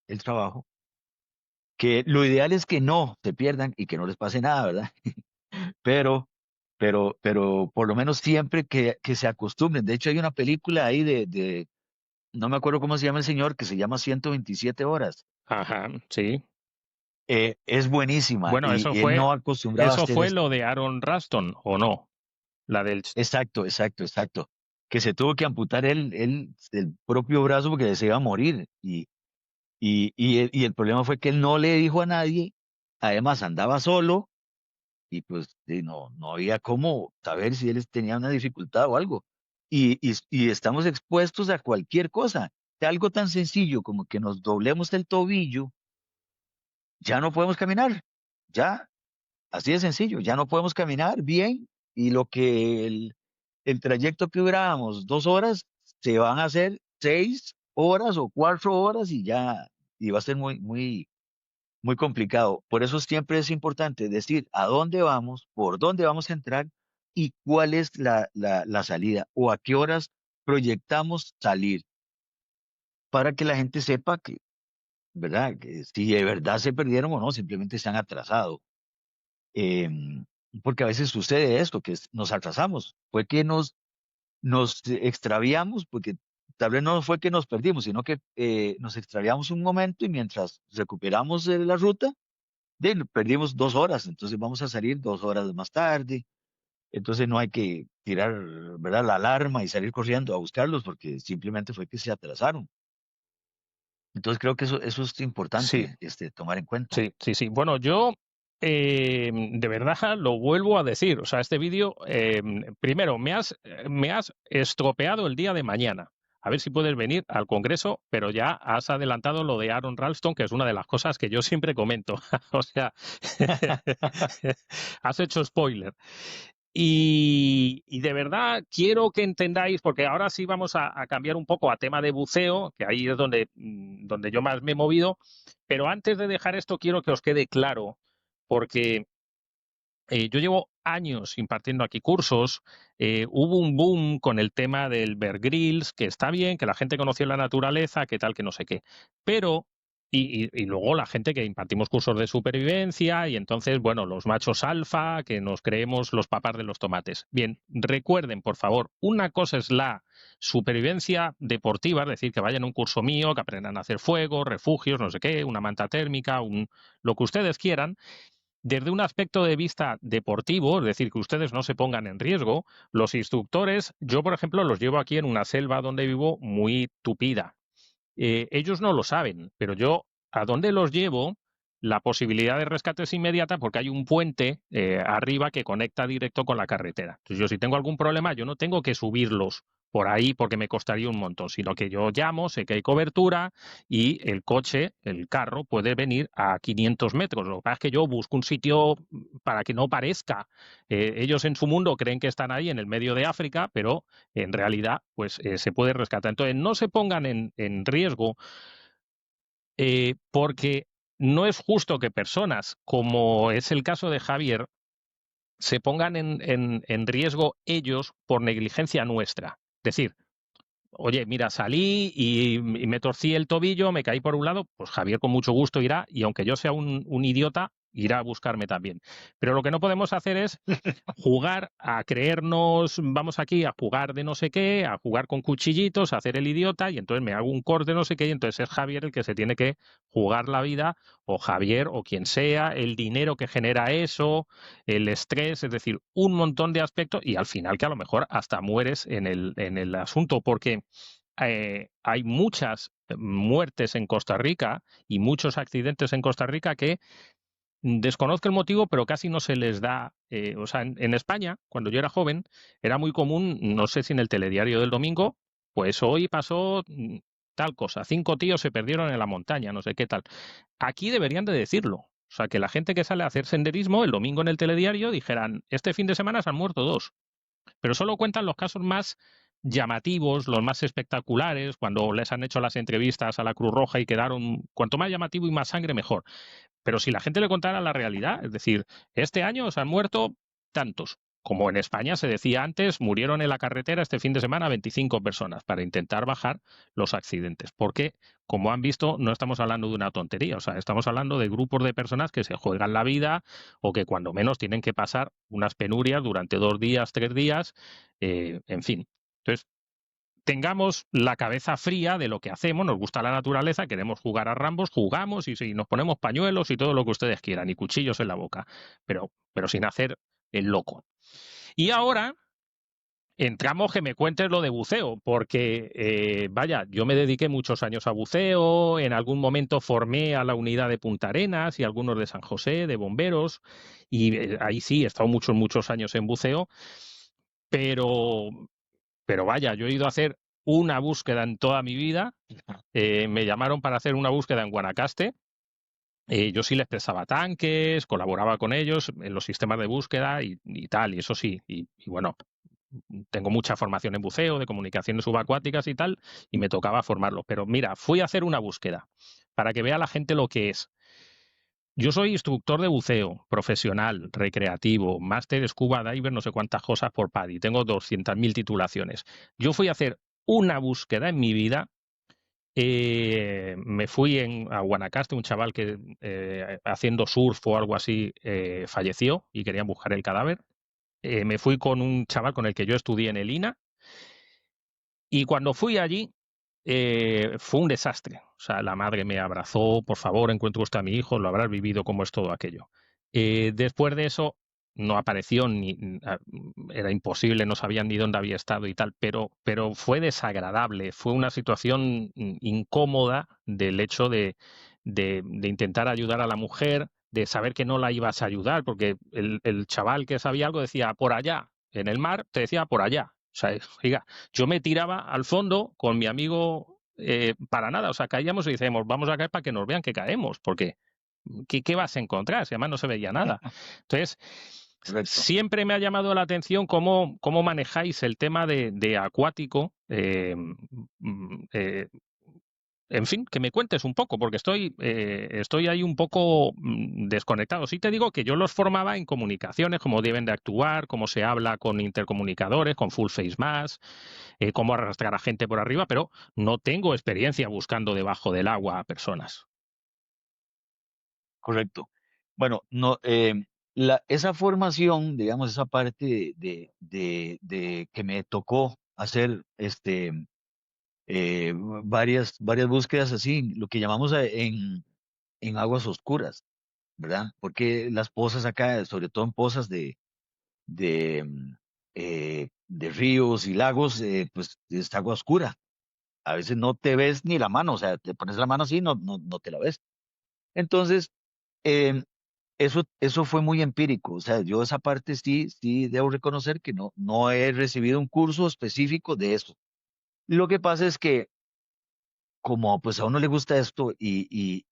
el trabajo, que lo ideal es que no se pierdan y que no les pase nada, ¿verdad? Pero, pero por lo menos siempre que se acostumbren. De hecho, hay una película ahí no me acuerdo cómo se llama el señor, que se llama 127 horas. Ajá, sí. Es buenísima, Bueno, y él no acostumbraba a eso hacer fue esto. lo de Aaron Raston, ¿o no? La del... Exacto, exacto, exacto. Que se tuvo que amputar el propio brazo porque se iba a morir. Y el problema fue que él no le dijo a nadie, además andaba solo, y pues no había cómo saber si él tenía una dificultad o algo. Y estamos expuestos a cualquier cosa. Algo tan sencillo como que nos doblemos el tobillo, ya no podemos caminar. Ya, así de sencillo, ya no podemos caminar bien, y lo que el trayecto que durábamos 2 horas, se van a hacer 6 horas o 4 horas, y ya, y va a ser muy, muy, muy complicado. Por eso siempre es importante decir a dónde vamos, por dónde vamos a entrar y cuál es la salida, o a qué horas proyectamos salir, para que la gente sepa que, ¿verdad? Que si de verdad se perdieron o no, simplemente se han atrasado. Em, Porque a veces sucede esto, que nos atrasamos. Fue que nos extraviamos, porque tal vez no fue que nos perdimos, sino que nos extraviamos un momento, y mientras recuperamos la ruta, perdimos 2 horas. Entonces vamos a salir 2 horas más tarde. Entonces no hay que tirar, ¿verdad?, la alarma y salir corriendo a buscarlos, porque simplemente fue que se atrasaron. Entonces creo que eso es Sí, importante, tomar en cuenta. sí, sí, sí. Bueno, yo de verdad lo vuelvo a decir. O sea, este vídeo, primero, me has estropeado el día de mañana. A ver si puedes venir al Congreso, pero ya has adelantado lo de Aaron Ralston, que es una de las cosas que yo siempre comento. O sea, has hecho spoiler. Y de verdad quiero que entendáis, porque ahora sí vamos a cambiar un poco a tema de buceo, que ahí es donde yo más me he movido, pero antes de dejar esto quiero que os quede claro, porque yo llevo años impartiendo aquí cursos. Hubo un boom con el tema del Bear Grylls, que está bien, que la gente conoció la naturaleza, que tal, que no sé qué. Pero, y luego la gente que impartimos cursos de supervivencia, y entonces, bueno, los machos alfa, que nos creemos los papás de los tomates. Bien, recuerden, por favor, una cosa es la supervivencia deportiva, es decir, que vayan a un curso mío, que aprendan a hacer fuego, refugios, no sé qué, una manta térmica, lo que ustedes quieran, desde un aspecto de vista deportivo, es decir, que ustedes no se pongan en riesgo, los instructores, yo por ejemplo los llevo aquí en una selva donde vivo muy tupida. Ellos no lo saben, pero yo a dónde los llevo, la posibilidad de rescate es inmediata porque hay un puente arriba que conecta directo con la carretera. Entonces yo si tengo algún problema, yo no tengo que subirlos por ahí porque me costaría un montón, sino que yo llamo, sé que hay cobertura y el coche, el carro, puede venir a 500 metros. Lo que pasa es que yo busco un sitio para que no parezca. Ellos en su mundo creen que están ahí en el medio de África, pero en realidad pues se puede rescatar. Entonces no se pongan en riesgo porque no es justo que personas, como es el caso de Javier, se pongan en riesgo ellos por negligencia nuestra. Es decir, oye, mira, salí y me torcí el tobillo, me caí por un lado, pues Javier con mucho gusto irá y aunque yo sea un idiota, irá a buscarme también. Pero lo que no podemos hacer es jugar a creernos, vamos aquí a jugar de no sé qué, a jugar con cuchillitos, a hacer el idiota y entonces me hago un corte no sé qué y entonces es Javier el que se tiene que jugar la vida o Javier o quien sea, el dinero que genera eso, el estrés, es decir, un montón de aspectos y al final que a lo mejor hasta mueres en el asunto porque hay muchas muertes en Costa Rica y muchos accidentes en Costa Rica que desconozco el motivo, pero casi no se les da. O sea, en España, cuando yo era joven, era muy común, no sé si en el telediario del domingo, pues hoy pasó tal cosa, 5 tíos se perdieron en la montaña, no sé qué tal. Aquí deberían de decirlo. O sea, que la gente que sale a hacer senderismo el domingo en el telediario dijeran, este fin de semana se han muerto 2, pero solo cuentan los casos más llamativos, los más espectaculares, cuando les han hecho las entrevistas a la Cruz Roja y quedaron, cuanto más llamativo y más sangre, mejor. Pero si la gente le contara la realidad, es decir, este año se han muerto tantos. Como en España se decía antes, murieron en la carretera este fin de semana 25 personas para intentar bajar los accidentes. Porque, como han visto, no estamos hablando de una tontería. O sea, estamos hablando de grupos de personas que se juegan la vida o que cuando menos tienen que pasar unas penurias durante 2 días, 3 días, en fin. Entonces, tengamos la cabeza fría de lo que hacemos, nos gusta la naturaleza, queremos jugar a Rambos, jugamos y si nos ponemos pañuelos y todo lo que ustedes quieran y cuchillos en la boca, pero sin hacer el loco. Y ahora entramos que me cuentes lo de buceo, porque vaya, yo me dediqué muchos años a buceo, en algún momento formé a la unidad de Punta Arenas y algunos de San José, de bomberos, y ahí sí, he estado muchos, muchos años en buceo, pero pero vaya, yo he ido a hacer una búsqueda en toda mi vida. Me llamaron para hacer una búsqueda en Guanacaste. Yo sí les prestaba tanques, colaboraba con ellos en los sistemas de búsqueda y tal, y eso sí. Y bueno, tengo mucha formación en buceo, de comunicaciones subacuáticas y tal, y me tocaba formarlos. Pero mira, fui a hacer una búsqueda para que vea la gente lo que es. Yo soy instructor de buceo, profesional, recreativo, máster scuba diver, no sé cuántas cosas por PADI. Tengo 200.000 titulaciones. Yo fui a hacer una búsqueda en mi vida. Me fui a Guanacaste, un chaval que haciendo surf o algo así falleció y querían buscar el cadáver. Me fui con un chaval con el que yo estudié en el INA y cuando fui allí fue un desastre. O sea, la madre me abrazó, por favor, encuentre usted a mi hijo, lo habrás vivido como es todo aquello. Después de eso, no apareció, era imposible, no sabían ni dónde había estado y tal, pero fue desagradable, fue una situación incómoda del hecho de intentar ayudar a la mujer, de saber que no la ibas a ayudar, porque el chaval que sabía algo decía por allá, en el mar te decía por allá. O sea, oiga, yo me tiraba al fondo con mi amigo para nada, o sea, caíamos y decíamos, vamos a caer para que nos vean que caemos, porque ¿qué vas a encontrar? Si además no se veía nada. Entonces, Correcto. siempre me ha llamado la atención cómo manejáis el tema de acuático. En fin, que me cuentes un poco, porque estoy ahí un poco desconectado. Sí te digo que yo los formaba en comunicaciones, cómo deben de actuar, cómo se habla con intercomunicadores, con Full Face Mask, cómo arrastrar a gente por arriba, pero no tengo experiencia buscando debajo del agua a personas. Correcto. Bueno, no, esa formación, digamos, esa parte de que me tocó hacer varias búsquedas así, lo que llamamos en aguas oscuras. ¿verdad? Porque las pozas acá, sobre todo en pozas de ríos y lagos, pues es agua oscura. A veces no te ves ni la mano, o sea, te pones la mano así, no te la ves. Entonces, em, eso fue muy empírico. O sea, yo esa parte sí debo reconocer que no he recibido un curso específico de eso. Lo que pasa es que como pues a uno le gusta esto y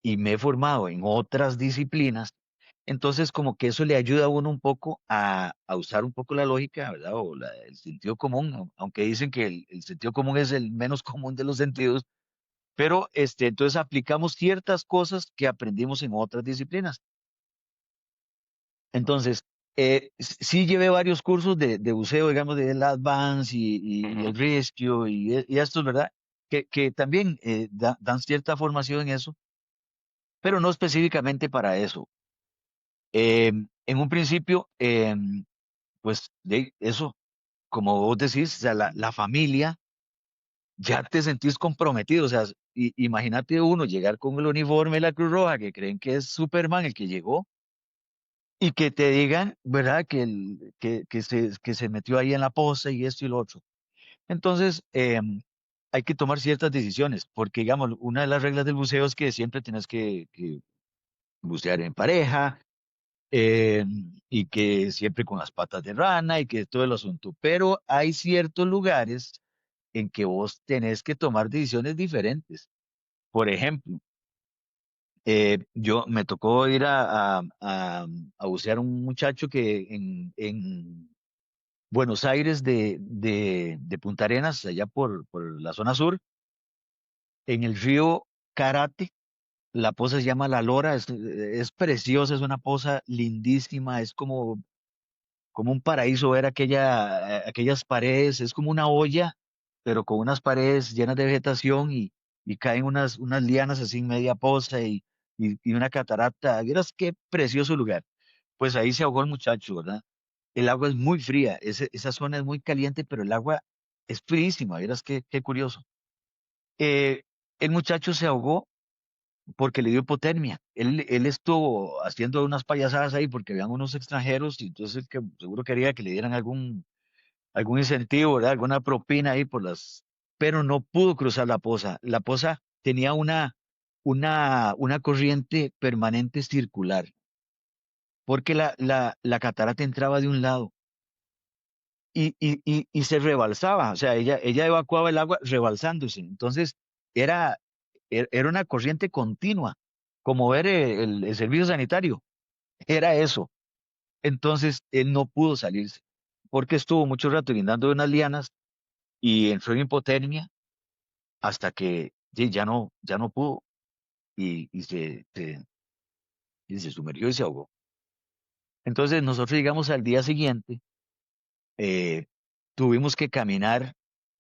me he formado en otras disciplinas, entonces como que eso le ayuda a uno un poco a usar un poco la lógica, ¿verdad? O el sentido común, aunque dicen que el sentido común es el menos común de los sentidos, pero entonces aplicamos ciertas cosas que aprendimos en otras disciplinas. Entonces, sí llevé varios cursos de buceo, digamos, del Advance y Ujú. el Rescue y estos, ¿verdad? Que también dan cierta formación en eso, pero no específicamente para eso. En un principio, pues de eso, como vos decís, o sea, la familia, ya te sentís comprometido, o sea, imagínate uno llegar con el uniforme de la Cruz Roja, que creen que es Superman el que llegó, y que te digan, ¿verdad? Que se metió ahí en la poza y esto y lo otro. Entonces, hay que tomar ciertas decisiones, porque digamos, una de las reglas del buceo es que siempre tienes que bucear en pareja, y que siempre con las patas de rana y que todo el asunto. Pero hay ciertos lugares en que vos tenés que tomar decisiones diferentes. Por ejemplo, yo me tocó ir a bucear un muchacho que en Buenos Aires de Punta Arenas, allá por la zona sur, en el río Carate. La poza se llama La Lora, es preciosa, es una poza lindísima, es como un paraíso ver aquellas paredes, es como una olla, pero con unas paredes llenas de vegetación y caen unas lianas así en media poza y una catarata. Vieras qué precioso lugar. Pues ahí se ahogó el muchacho, ¿verdad? El agua es muy fría, esa zona es muy caliente, pero el agua es fríísima, vieras qué curioso. Eh, el muchacho se ahogó porque le dio hipotermia. Él estuvo haciendo unas payasadas ahí porque habían unos extranjeros y entonces que seguro quería que le dieran algún incentivo, ¿verdad? Alguna propina ahí pero no pudo cruzar la poza. La poza tenía una corriente permanente circular, porque la catarata entraba de un lado y se rebalsaba, o sea, ella evacuaba el agua rebalsándose. Entonces, era, era una corriente continua, como ver el servicio sanitario, era eso. Entonces, él no pudo salirse, porque estuvo mucho rato guindando de unas lianas y entró en hipotermia hasta que sí, ya no pudo y se sumergió y se ahogó. Entonces, nosotros llegamos al día siguiente, eh, tuvimos que caminar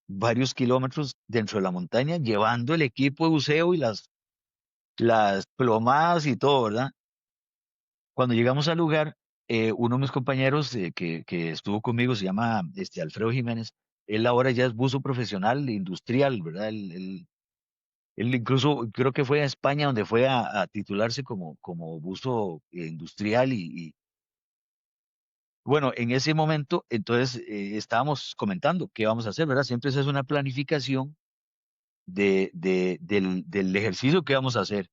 varios kilómetros dentro de la montaña, llevando el equipo de buceo y las plomadas y todo, ¿verdad? Cuando llegamos al lugar, uno de mis compañeros que estuvo conmigo se llama Alfredo Jiménez. Él ahora ya es buzo profesional, industrial, ¿verdad? Él incluso creo que fue a España donde fue a titularse como buzo industrial bueno, en ese momento, entonces estábamos comentando qué vamos a hacer, ¿verdad? Siempre se hace una planificación del ejercicio que vamos a hacer.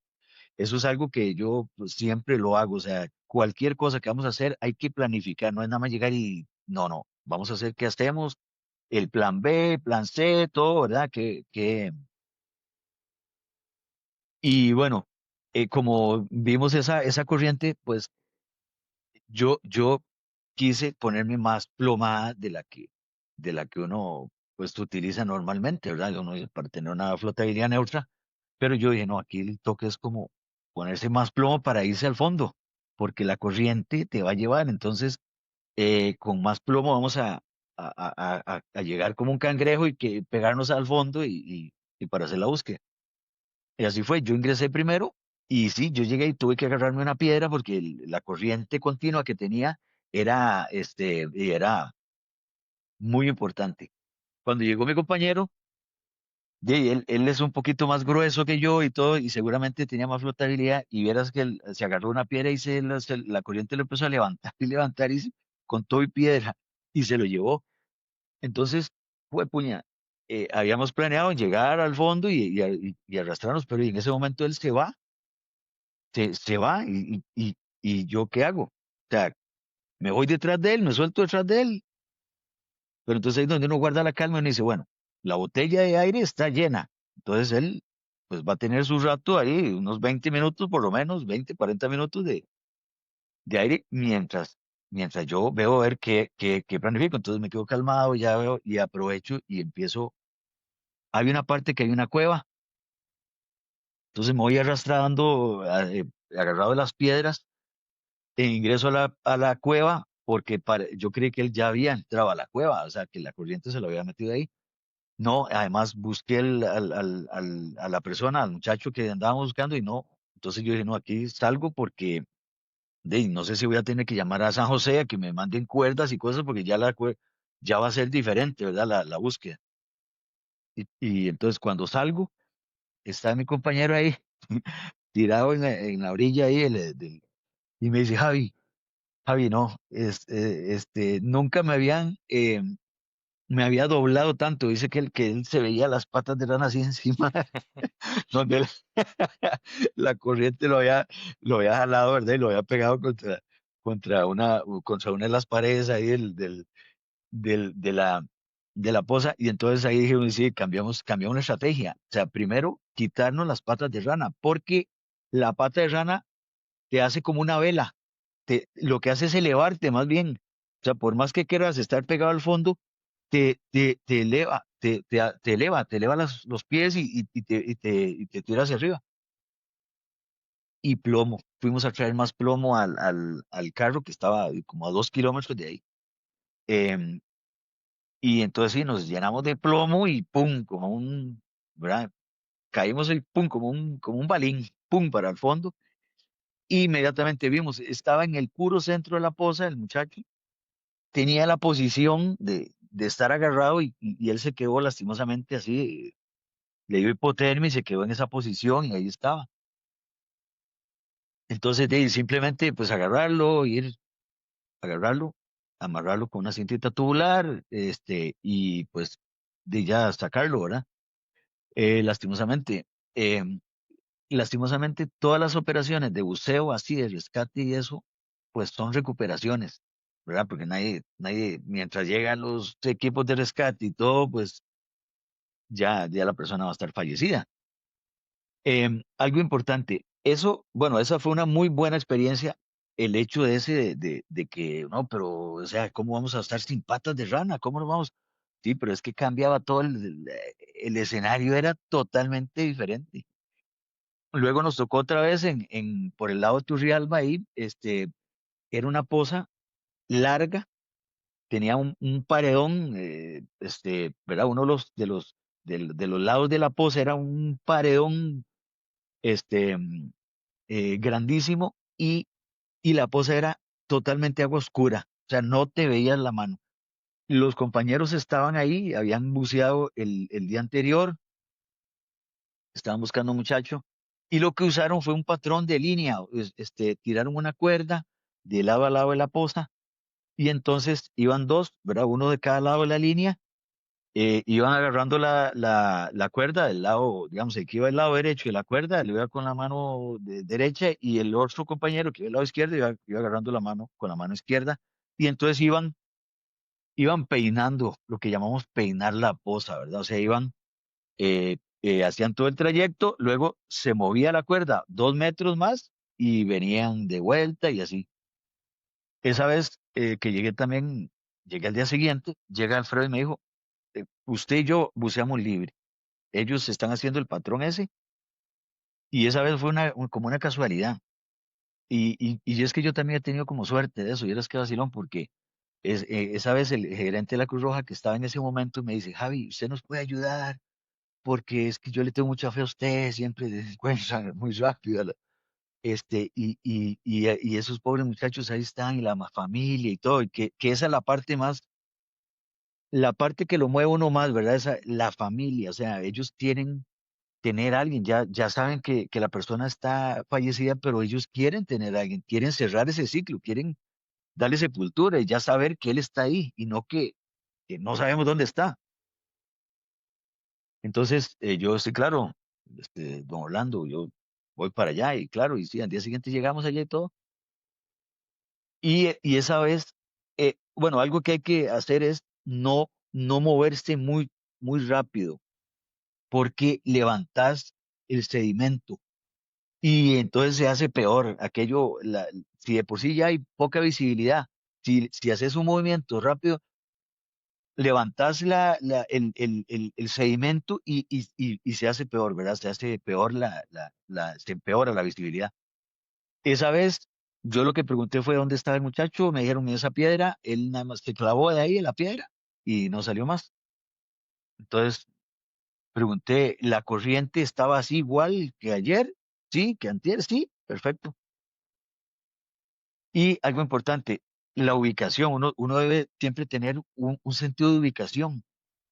Eso es algo que yo pues, siempre lo hago, o sea, cualquier cosa que vamos a hacer hay que planificar, no es nada más llegar y no, vamos a hacer qué hacemos, el plan B, plan C, todo, ¿verdad? Y bueno, como vimos esa corriente, pues yo quise ponerme más plomada de la que uno pues utiliza normalmente, ¿verdad? Uno para tener una flotabilidad neutra. Pero yo dije, no, aquí el toque es como ponerse más plomo para irse al fondo, porque la corriente te va a llevar. Entonces, con más plomo vamos a llegar como un cangrejo y que pegarnos al fondo y para hacer la búsqueda. Y así fue, yo ingresé primero y sí, yo llegué y tuve que agarrarme una piedra porque la corriente continua que tenía era muy importante. Cuando llegó mi compañero, él es un poquito más grueso que yo y todo, y seguramente tenía más flotabilidad, y vieras que él se agarró una piedra y la corriente lo empezó a levantar y levantar con todo y piedra, y se lo llevó. Entonces, fue puña, habíamos planeado llegar al fondo y arrastrarnos, pero en ese momento él se va, y yo ¿qué hago? O sea, me voy detrás de él, me suelto detrás de él, pero entonces ahí es donde uno guarda la calma y uno dice, bueno, la botella de aire está llena, entonces él pues va a tener su rato ahí, unos 20 minutos por lo menos, 20 40 minutos de aire, mientras yo veo a ver qué planifico, entonces me quedo calmado, ya veo y aprovecho y empiezo. Hay una parte que hay una cueva, entonces me voy arrastrando, agarrado de las piedras, e ingreso a la cueva, porque yo creí que él ya había entrado a la cueva, o sea, que la corriente se lo había metido ahí. No, además busqué a la persona, al muchacho que andábamos buscando y no. Entonces yo dije, no, aquí salgo porque no sé si voy a tener que llamar a San José a que me manden cuerdas y cosas porque ya va a ser diferente, ¿verdad? La búsqueda. Y entonces cuando salgo, está mi compañero ahí, tirado en la orilla ahí, y me dice, Javi, no, nunca me había doblado tanto. Dice que él se veía las patas de rana así encima, donde la corriente lo había jalado, ¿verdad? Y lo había pegado contra una de las paredes ahí del- de la, de la poza. Y entonces ahí dije, sí, cambiamos la estrategia. O sea, primero quitarnos las patas de rana, porque la pata de rana te hace como una vela. Lo que hace es elevarte más bien. O sea, por más que quieras estar pegado al fondo, te eleva, te eleva los pies y te tira hacia arriba. Y plomo. Fuimos a traer más plomo al carro que estaba como a 2 kilómetros de ahí. Em, y entonces sí, nos llenamos de plomo y pum, ¿verdad? Caímos y pum, como un balín, pum, para el fondo. Inmediatamente vimos, estaba en el puro centro de la poza el muchacho, tenía la posición de estar agarrado y él se quedó lastimosamente así, le dio hipotermia y se quedó en esa posición y ahí estaba. Entonces, simplemente pues agarrarlo, amarrarlo con una cintita tubular, y pues de ya sacarlo, ¿verdad? Lastimosamente, em, lastimosamente todas las operaciones de buceo así, de rescate y eso, pues son recuperaciones, ¿verdad? Porque mientras llegan los equipos de rescate y todo, pues ya la persona va a estar fallecida. Algo importante, bueno, esa fue una muy buena experiencia, el hecho de ese de que, no, pero, o sea, ¿cómo vamos a estar sin patas de rana? ¿Cómo nos vamos? Sí, pero es que cambiaba todo el escenario, era totalmente diferente. Luego nos tocó otra vez por el lado de Turrialba ahí, era una poza larga, tenía un paredón, ¿verdad? Uno de los lados de la poza era un paredón, este, grandísimo, y la poza era totalmente agua oscura, o sea, no te veías la mano. Los compañeros estaban ahí, habían buceado el día anterior, estaban buscando a un muchacho, y lo que usaron fue un patrón de línea, tiraron una cuerda de lado a lado de la poza, y entonces iban dos, ¿verdad? Uno de cada lado de la línea, iban agarrando la cuerda del lado, digamos, el que iba del lado derecho de la cuerda, le iba con la mano derecha, y el otro compañero que iba del lado izquierdo iba agarrando la mano con la mano izquierda, y entonces iban peinando, lo que llamamos peinar la poza, ¿verdad? O sea, hacían todo el trayecto, luego se movía la cuerda 2 metros más y venían de vuelta y así. Esa vez que llegué al día siguiente, llega Alfredo y me dijo, usted y yo buceamos libre. Ellos están haciendo el patrón ese, y esa vez fue como una casualidad. Y es que yo también he tenido como suerte de eso, y eras que vacilón, porque esa vez el gerente de la Cruz Roja que estaba en ese momento me dice, Javi, usted nos puede ayudar, porque es que yo le tengo mucha fe a usted, siempre se encuentra muy rápido. Y esos pobres muchachos ahí están, y la familia y todo, y que esa es la parte más la parte que lo mueve uno más, ¿verdad? La familia, o sea, ellos quieren tener a alguien, ya saben que la persona está fallecida, pero ellos quieren tener a alguien, quieren cerrar ese ciclo, quieren darle sepultura y ya saber que él está ahí y no que no sabemos dónde está. Entonces, yo sí, claro, don Orlando, yo voy para allá y claro, y sí, al día siguiente llegamos allá y todo. Y esa vez, bueno, algo que hay que hacer es no moverse muy rápido, porque levantás el sedimento y entonces se hace peor. Si de por sí ya hay poca visibilidad, si haces un movimiento rápido, levantás el sedimento y se hace peor, ¿verdad? Se hace peor se empeora la visibilidad. Esa vez, yo lo que pregunté fue dónde estaba el muchacho, me dijeron en esa piedra, él nada más se clavó de ahí en la piedra y no salió más. Entonces pregunté, ¿la corriente estaba así igual que ayer? Sí, que antier, sí, perfecto. Y algo importante, la ubicación, uno debe siempre tener un sentido de ubicación.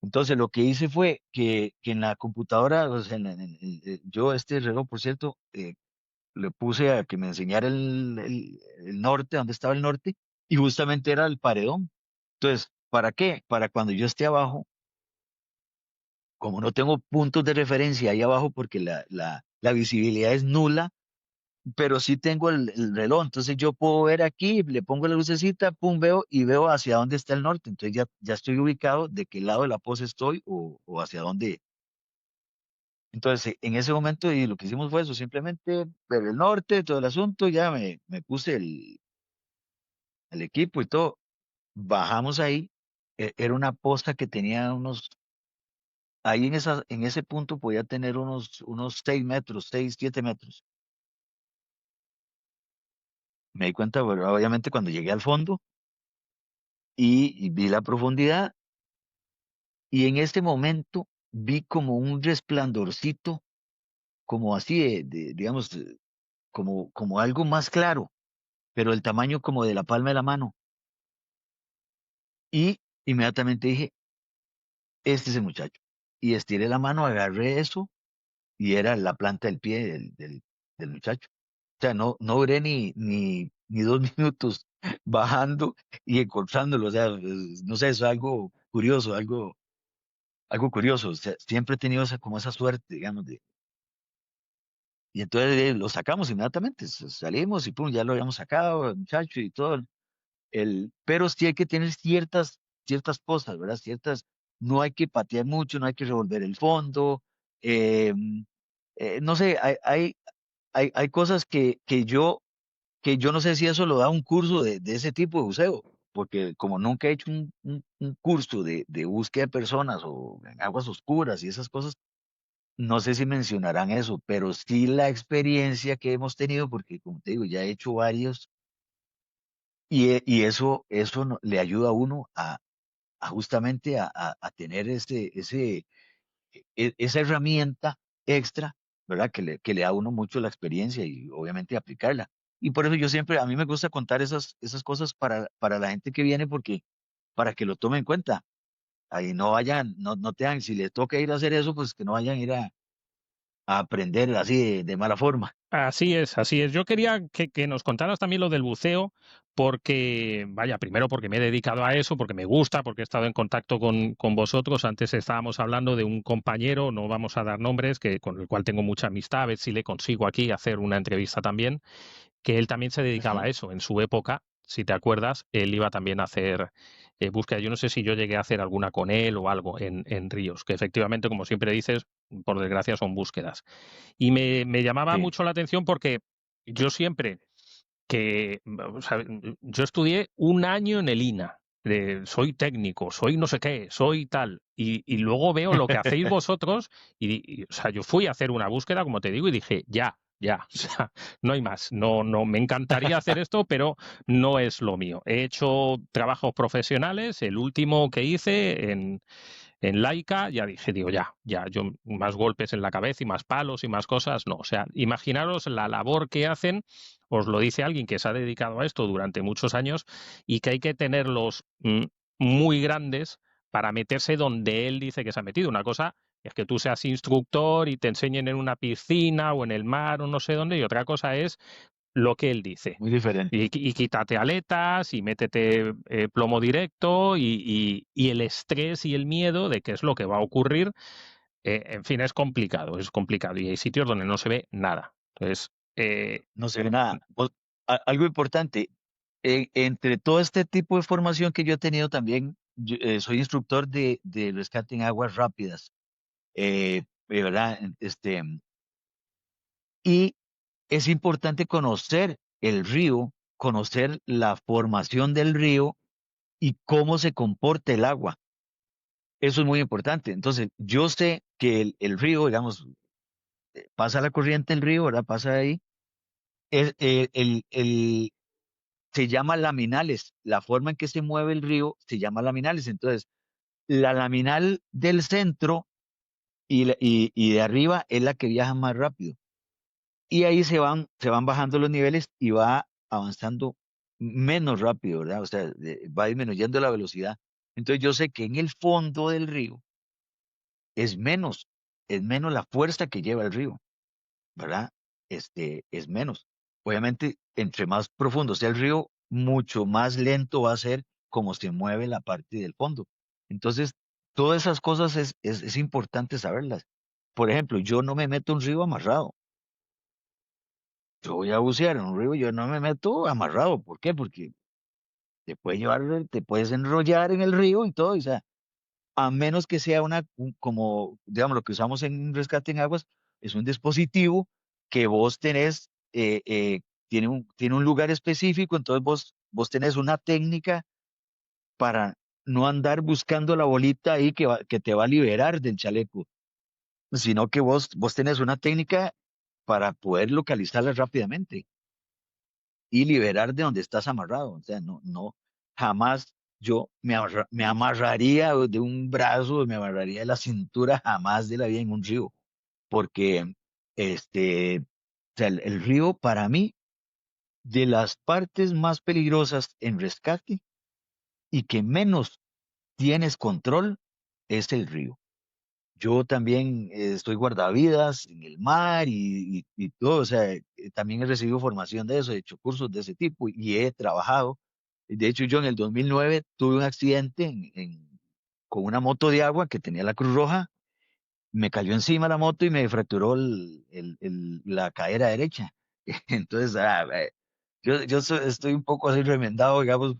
Entonces lo que hice fue que en la computadora, o sea, yo este reloj, por cierto, le puse a que me enseñara el norte, dónde estaba el norte, y justamente era el paredón. Entonces, ¿para qué? Para cuando yo esté abajo, como no tengo puntos de referencia ahí abajo porque la visibilidad es nula, pero sí tengo el reloj, entonces yo puedo ver aquí, le pongo la lucecita, pum, veo y veo hacia dónde está el norte, entonces ya estoy ubicado de qué lado de la pose estoy o hacia dónde. Entonces, en ese momento, y lo que hicimos fue eso, simplemente ver el norte, todo el asunto, ya me puse el equipo y todo. Bajamos ahí, era una posta que tenía ahí en ese punto podía tener unos 6 metros, 6, 7 metros. Me di cuenta, bueno, obviamente, cuando llegué al fondo y vi la profundidad, y en ese momento vi como un resplandorcito, como así digamos, como algo más claro, pero el tamaño como de la palma de la mano. Y inmediatamente dije, este es el muchacho. Y estiré la mano, agarré eso y era la planta del pie del muchacho. O sea, no duré ni 2 minutos bajando y encontrándolo. O sea, no sé, es algo curioso, algo curioso. O sea, siempre he tenido como esa suerte, digamos, y entonces lo sacamos inmediatamente. Salimos y pum, ya lo habíamos sacado, el muchacho y todo. Pero sí hay que tener ciertas cosas, ¿verdad? No hay que patear mucho, no hay que revolver el fondo. eh, no sé, hay cosas que yo no sé si eso lo da un curso de ese tipo de buceo, porque como nunca he hecho un curso de búsqueda de personas o en aguas oscuras y esas cosas, no sé si mencionarán eso, pero sí la experiencia que hemos tenido, porque como te digo, ya he hecho varios y eso le ayuda a uno a justamente a tener esa herramienta extra, ¿verdad? Que le da a uno mucho la experiencia y obviamente aplicarla. Y por eso yo siempre, a mí me gusta contar esas cosas para la gente que viene, porque para que lo tome en cuenta. Ahí no vayan, no tengan, si les toca ir a hacer eso, pues que no vayan a ir a aprender así de mala forma. Así es, así es. Yo quería que nos contaras también lo del buceo, porque, vaya, primero porque me he dedicado a eso, porque me gusta, porque he estado en contacto con vosotros. Antes estábamos hablando de un compañero, no vamos a dar nombres, con el cual tengo mucha amistad, a ver si le consigo aquí hacer una entrevista también, que él también se dedicaba a Ujú. eso. En su época, si te acuerdas, él iba también a hacer búsqueda. Yo no sé si yo llegué a hacer alguna con él o algo en ríos, que efectivamente, como siempre dices, por desgracia son búsquedas. Y me llamaba Sí, mucho la atención porque yo siempre o sea, yo estudié un año en el INA. Soy técnico, soy no sé qué, soy tal. Y luego veo lo que hacéis vosotros o sea, yo fui a hacer una búsqueda, como te digo, y dije, ya, o sea, no hay más. No, me encantaría hacer esto, pero no es lo mío. He hecho trabajos profesionales, el último que hice en Laika, ya dije, digo, ya, yo más golpes en la cabeza y más palos y más cosas, no. O sea, imaginaros la labor que hacen, os lo dice alguien que se ha dedicado a esto durante muchos años y que hay que tenerlos muy grandes para meterse donde él dice que se ha metido. Una cosa es que tú seas instructor y te enseñen en una piscina o en el mar o no sé dónde, y otra cosa es lo que él dice. Muy diferente. Y quítate aletas y métete plomo directo y el estrés y el miedo de qué es lo que va a ocurrir. En fin, es complicado, es complicado. Y hay sitios donde no se ve nada. Entonces, No se ve nada. Algo importante, entre todo este tipo de formación que yo he tenido también, soy instructor de rescate en aguas rápidas, ¿verdad? Y es importante conocer el río, conocer la formación del río y cómo se comporta el agua. Eso es muy importante. Entonces, yo sé que el río, digamos, pasa la corriente del río, ¿verdad? Pasa ahí. El se llama laminales. La forma en que se mueve el río se llama laminales. Entonces, la laminal del centro y de arriba es la que viaja más rápido. Y ahí se van bajando los niveles y va avanzando menos rápido, ¿verdad? O sea, va disminuyendo la velocidad. Entonces yo sé que en el fondo del río es menos, es menos la fuerza que lleva el río, ¿verdad? Es menos. Obviamente, entre más profundo sea el río, mucho más lento va a ser como se mueve la parte del fondo. Entonces, todas esas cosas es importante saberlas. Por ejemplo, yo no me meto en un río amarrado. Yo voy a bucear en un río, yo no me meto amarrado. ¿Por qué? Porque te puede llevar, te puedes enrollar en el río y todo. O sea, a menos que sea como, digamos, lo que usamos en rescate en aguas, es un dispositivo que vos tenés, tiene un lugar específico, entonces vos tenés una técnica para no andar buscando la bolita ahí que te va a liberar del chaleco, sino que vos tenés una técnica para poder localizarla rápidamente y liberar de donde estás amarrado. O sea, no, jamás yo me amarraría de un brazo, me amarraría de la cintura, jamás de la vida en un río, porque o sea, el río para mí, de las partes más peligrosas en rescate y que menos tienes control, es el río. Yo también estoy guardavidas en el mar y todo, o sea, también he recibido formación de eso, he hecho cursos de ese tipo y he trabajado. De hecho, yo en el 2009 tuve un accidente con una moto de agua que tenía la Cruz Roja, me cayó encima la moto y me fracturó la cadera derecha. Entonces, estoy un poco así remendado, digamos,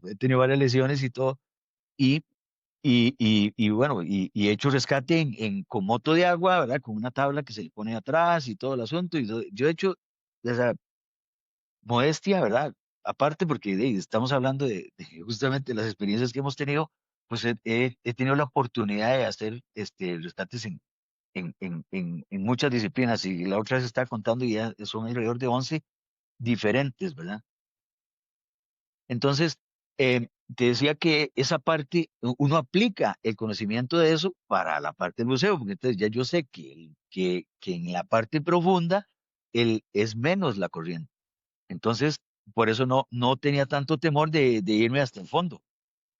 he tenido varias lesiones y todo. Y y bueno, he hecho rescate con moto de agua, ¿verdad? Con una tabla que se le pone atrás y todo el asunto. Yo he hecho, o sea, modestia, ¿verdad? Aparte porque estamos hablando de justamente las experiencias que hemos tenido, pues he tenido la oportunidad de hacer rescates en muchas disciplinas. Y la otra vez estaba contando y ya son alrededor de 11 diferentes, ¿verdad? Entonces, te decía que esa parte, uno aplica el conocimiento de eso para la parte del buceo, porque entonces ya yo sé que en la parte profunda es menos la corriente. Entonces, por eso no tenía tanto temor de irme hasta el fondo.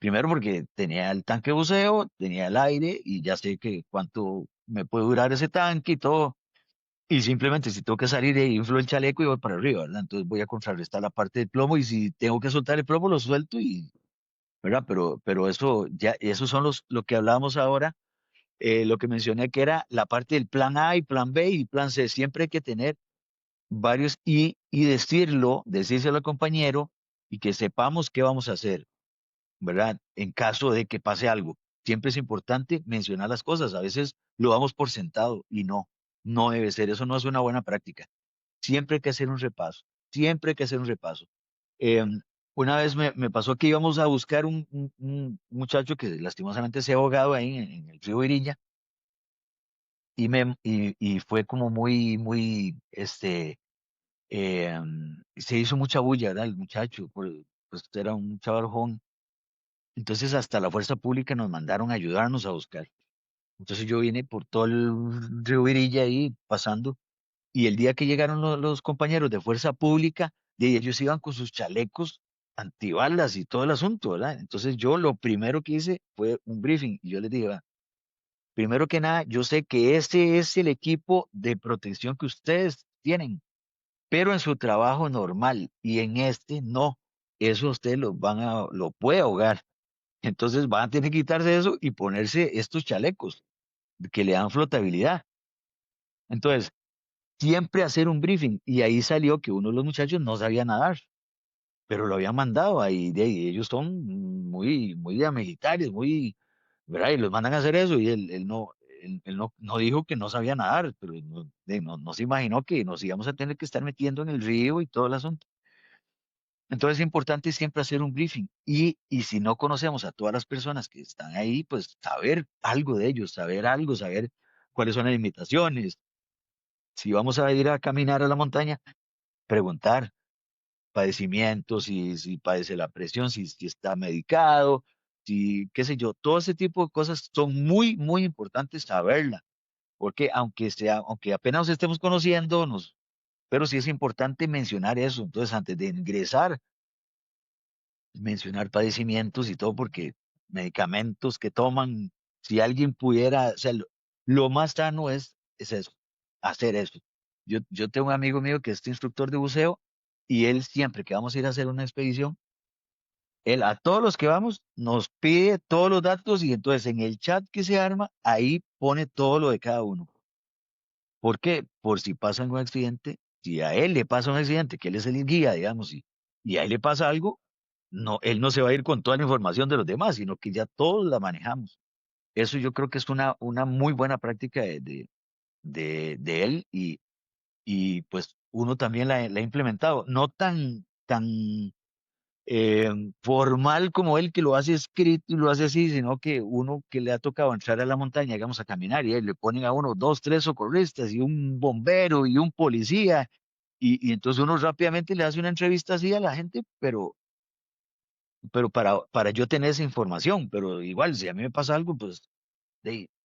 Primero porque tenía el tanque de buceo, tenía el aire y ya sé que cuánto me puede durar ese tanque y todo. Y simplemente si tengo que salir de ahí, inflo el chaleco y voy para arriba, ¿verdad? Entonces voy a contrarrestar la parte del plomo y si tengo que soltar el plomo, lo suelto y, ¿verdad? Pero eso ya, esos son lo que hablábamos ahora, lo que mencioné que era la parte del plan A y plan B y plan C. Siempre hay que tener varios y decírselo al compañero y que sepamos qué vamos a hacer, ¿verdad? En caso de que pase algo. Siempre es importante mencionar las cosas. A veces lo damos por sentado y no debe ser. Eso no es una buena práctica. Siempre hay que hacer un repaso, siempre hay que hacer un repaso. Una vez me pasó que íbamos a buscar un muchacho que lastimosamente se ha ahogado ahí en el río Irilla y fue como muy, se hizo mucha bulla, ¿verdad? El muchacho, pues era un chaval. Entonces hasta la fuerza pública nos mandaron a ayudarnos a buscar. Entonces yo vine por todo el río Virilla ahí pasando y el día que llegaron los compañeros de fuerza pública, ellos iban con sus chalecos antibalas y todo el asunto, ¿verdad? Entonces yo lo primero que hice fue un briefing y yo les dije, "Va, primero que nada, yo sé que ese es el equipo de protección que ustedes tienen, pero en su trabajo normal y en este no, eso ustedes lo puede ahogar. Entonces van a tener que quitarse eso y ponerse estos chalecos que le dan flotabilidad. Entonces, siempre hacer un briefing y ahí salió que uno de los muchachos no sabía nadar, pero lo habían mandado ahí, de ahí ellos son muy militares, muy, ¿verdad? Y los mandan a hacer eso y él no dijo que no sabía nadar, pero no se imaginó que nos íbamos a tener que estar metiendo en el río y todo el asunto. Entonces es importante siempre hacer un briefing y si no conocemos a todas las personas que están ahí, pues saber algo de ellos, saber algo, saber cuáles son las limitaciones. Si vamos a ir a caminar a la montaña, preguntar padecimientos, si padece la presión, si está medicado, si, qué sé yo, todo ese tipo de cosas son muy importantes saberla, porque aunque apenas nos estemos conociéndonos, pero sí es importante mencionar eso. Entonces, antes de ingresar, mencionar padecimientos y todo, porque medicamentos que toman, si alguien pudiera, o sea, lo más sano es eso, hacer eso. Yo tengo un amigo mío que es instructor de buceo y él siempre que vamos a ir a hacer una expedición, él a todos los que vamos nos pide todos los datos y entonces en el chat que se arma, ahí pone todo lo de cada uno. ¿Por qué? Por si pasa algún accidente, si a él le pasa un accidente, que él es el guía, digamos, y a él le pasa algo, no, él no se va a ir con toda la información de los demás, sino que ya todos la manejamos. Eso yo creo que es una muy buena práctica de él y pues uno también la ha implementado. No tan formal como él que lo hace escrito y lo hace así, sino que uno que le ha tocado entrar a la montaña, digamos, a caminar, y ahí le ponen a uno dos, tres socorristas y un bombero y un policía, y entonces uno rápidamente le hace una entrevista así a la gente, pero para yo tener esa información, pero igual, si a mí me pasa algo, pues,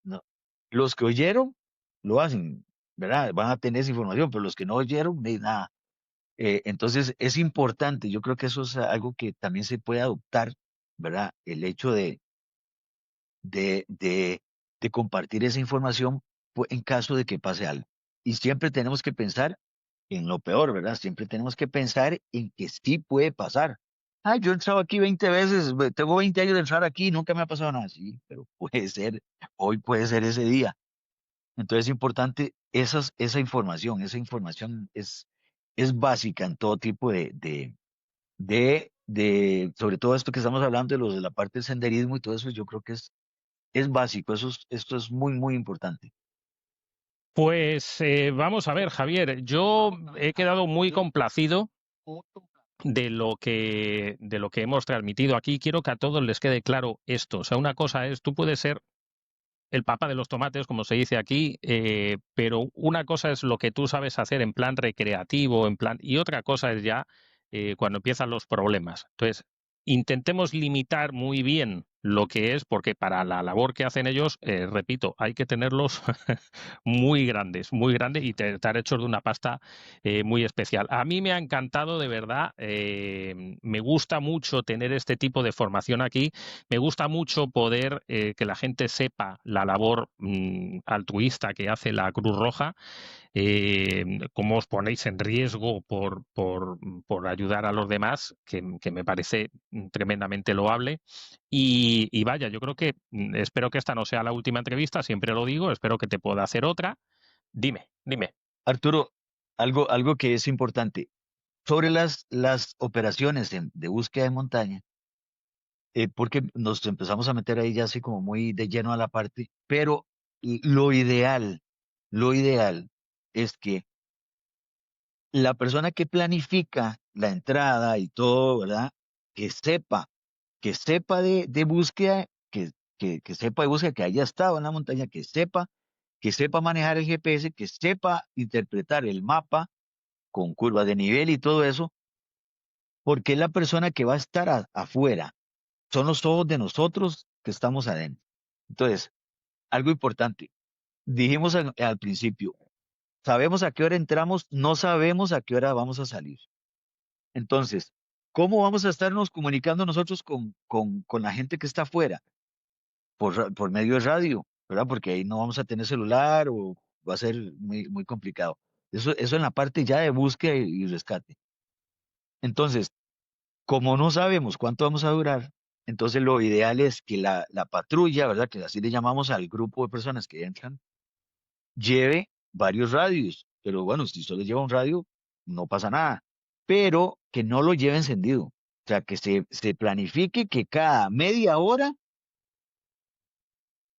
no. Los que oyeron lo hacen, ¿verdad? Van a tener esa información, pero los que no oyeron, nada. Entonces, es importante, yo creo que eso es algo que también se puede adoptar, ¿verdad? El hecho de, de, de compartir esa información en caso de que pase algo. Y siempre tenemos que pensar en lo peor, ¿verdad? Siempre tenemos que pensar en que sí puede pasar. Ay, yo he entrado aquí 20 veces, tengo 20 años de entrar aquí, nunca me ha pasado nada. Sí, pero puede ser, hoy puede ser ese día. Entonces es importante esa información es básica en todo tipo sobre todo esto que estamos hablando de de la parte del senderismo y todo eso, yo creo que es básico, esto es muy importante. Pues vamos a ver, Javier, yo he quedado muy complacido de lo que hemos transmitido aquí. Quiero que a todos les quede claro esto. O sea, una cosa es, tú puedes ser el papa de los tomates, como se dice aquí, pero una cosa es lo que tú sabes hacer en plan recreativo, y otra cosa es ya cuando empiezan los problemas. Entonces, intentemos limitar muy bien lo que es, porque para la labor que hacen ellos, repito, hay que tenerlos muy grandes y estar hechos de una pasta muy especial. A mí me ha encantado, de verdad, me gusta mucho tener este tipo de formación aquí, me gusta mucho poder que la gente sepa la labor altruista que hace la Cruz Roja, cómo os ponéis en riesgo por ayudar a los demás, que me parece tremendamente loable. Y vaya, yo creo que espero que esta no sea la última entrevista, siempre lo digo, espero que te pueda hacer otra. Dime, dime. Arturo, algo que es importante, sobre las operaciones de búsqueda de montaña, porque nos empezamos a meter ahí ya así como muy de lleno a la parte, pero lo lo ideal es que la persona que planifica la entrada y todo, ¿verdad? Que sepa, que sepa de búsqueda, que sepa de búsqueda, que haya estado en la montaña, que sepa manejar el GPS, que sepa interpretar el mapa con curvas de nivel y todo eso, porque es la persona que va a estar afuera. Son los ojos de nosotros que estamos adentro. Entonces, algo importante. Dijimos al principio, sabemos a qué hora entramos, no sabemos a qué hora vamos a salir. Entonces, ¿Cómo vamos a estarnos comunicando nosotros con la gente que está afuera? Por medio de radio, ¿verdad? Porque ahí no vamos a tener celular o va a ser muy, muy complicado. Eso en la parte ya de búsqueda y rescate. Entonces, como no sabemos cuánto vamos a durar, entonces lo ideal es que la patrulla, ¿verdad? Que así le llamamos al grupo de personas que entran, lleve varios radios. Pero bueno, si solo lleva un radio, no pasa nada. Pero que no lo lleve encendido. O sea, que se planifique que cada media hora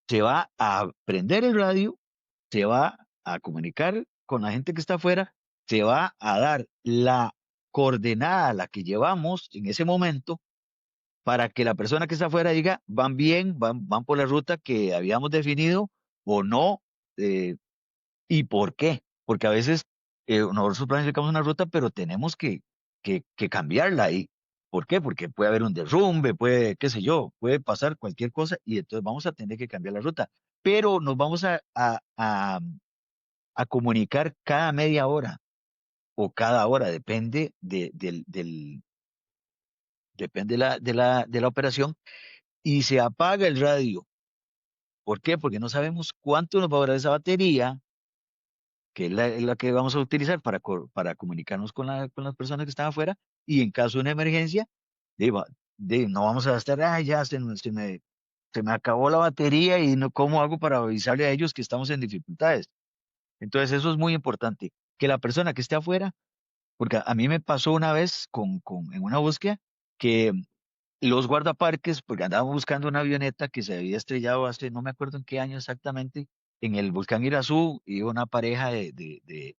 se va a prender el radio, se va a comunicar con la gente que está afuera, se va a dar la coordenada a la que llevamos en ese momento para que la persona que está afuera diga, van bien, van por la ruta que habíamos definido o no, eh, y por qué. Porque a veces nosotros planificamos una ruta, pero tenemos que cambiarla. ¿Y por qué? Porque puede haber un derrumbe, puede, qué sé yo, puede pasar cualquier cosa y entonces vamos a tener que cambiar la ruta. Pero nos vamos a comunicar cada media hora o cada hora, depende depende de la operación, y se apaga el radio. ¿Por qué? Porque no sabemos cuánto nos va a durar esa batería, que es la que vamos a utilizar para comunicarnos con las personas que están afuera, y en caso de una emergencia, de, va- no vamos a estar, ah, ya se me acabó la batería y no, ¿cómo hago para avisarle a ellos que estamos en dificultades? Entonces, eso es muy importante, que la persona que esté afuera, porque a mí me pasó una vez en una búsqueda que los guardaparques, porque andábamos buscando una avioneta que se había estrellado hace, no me acuerdo en qué año exactamente, en el volcán Irazú, y una pareja de,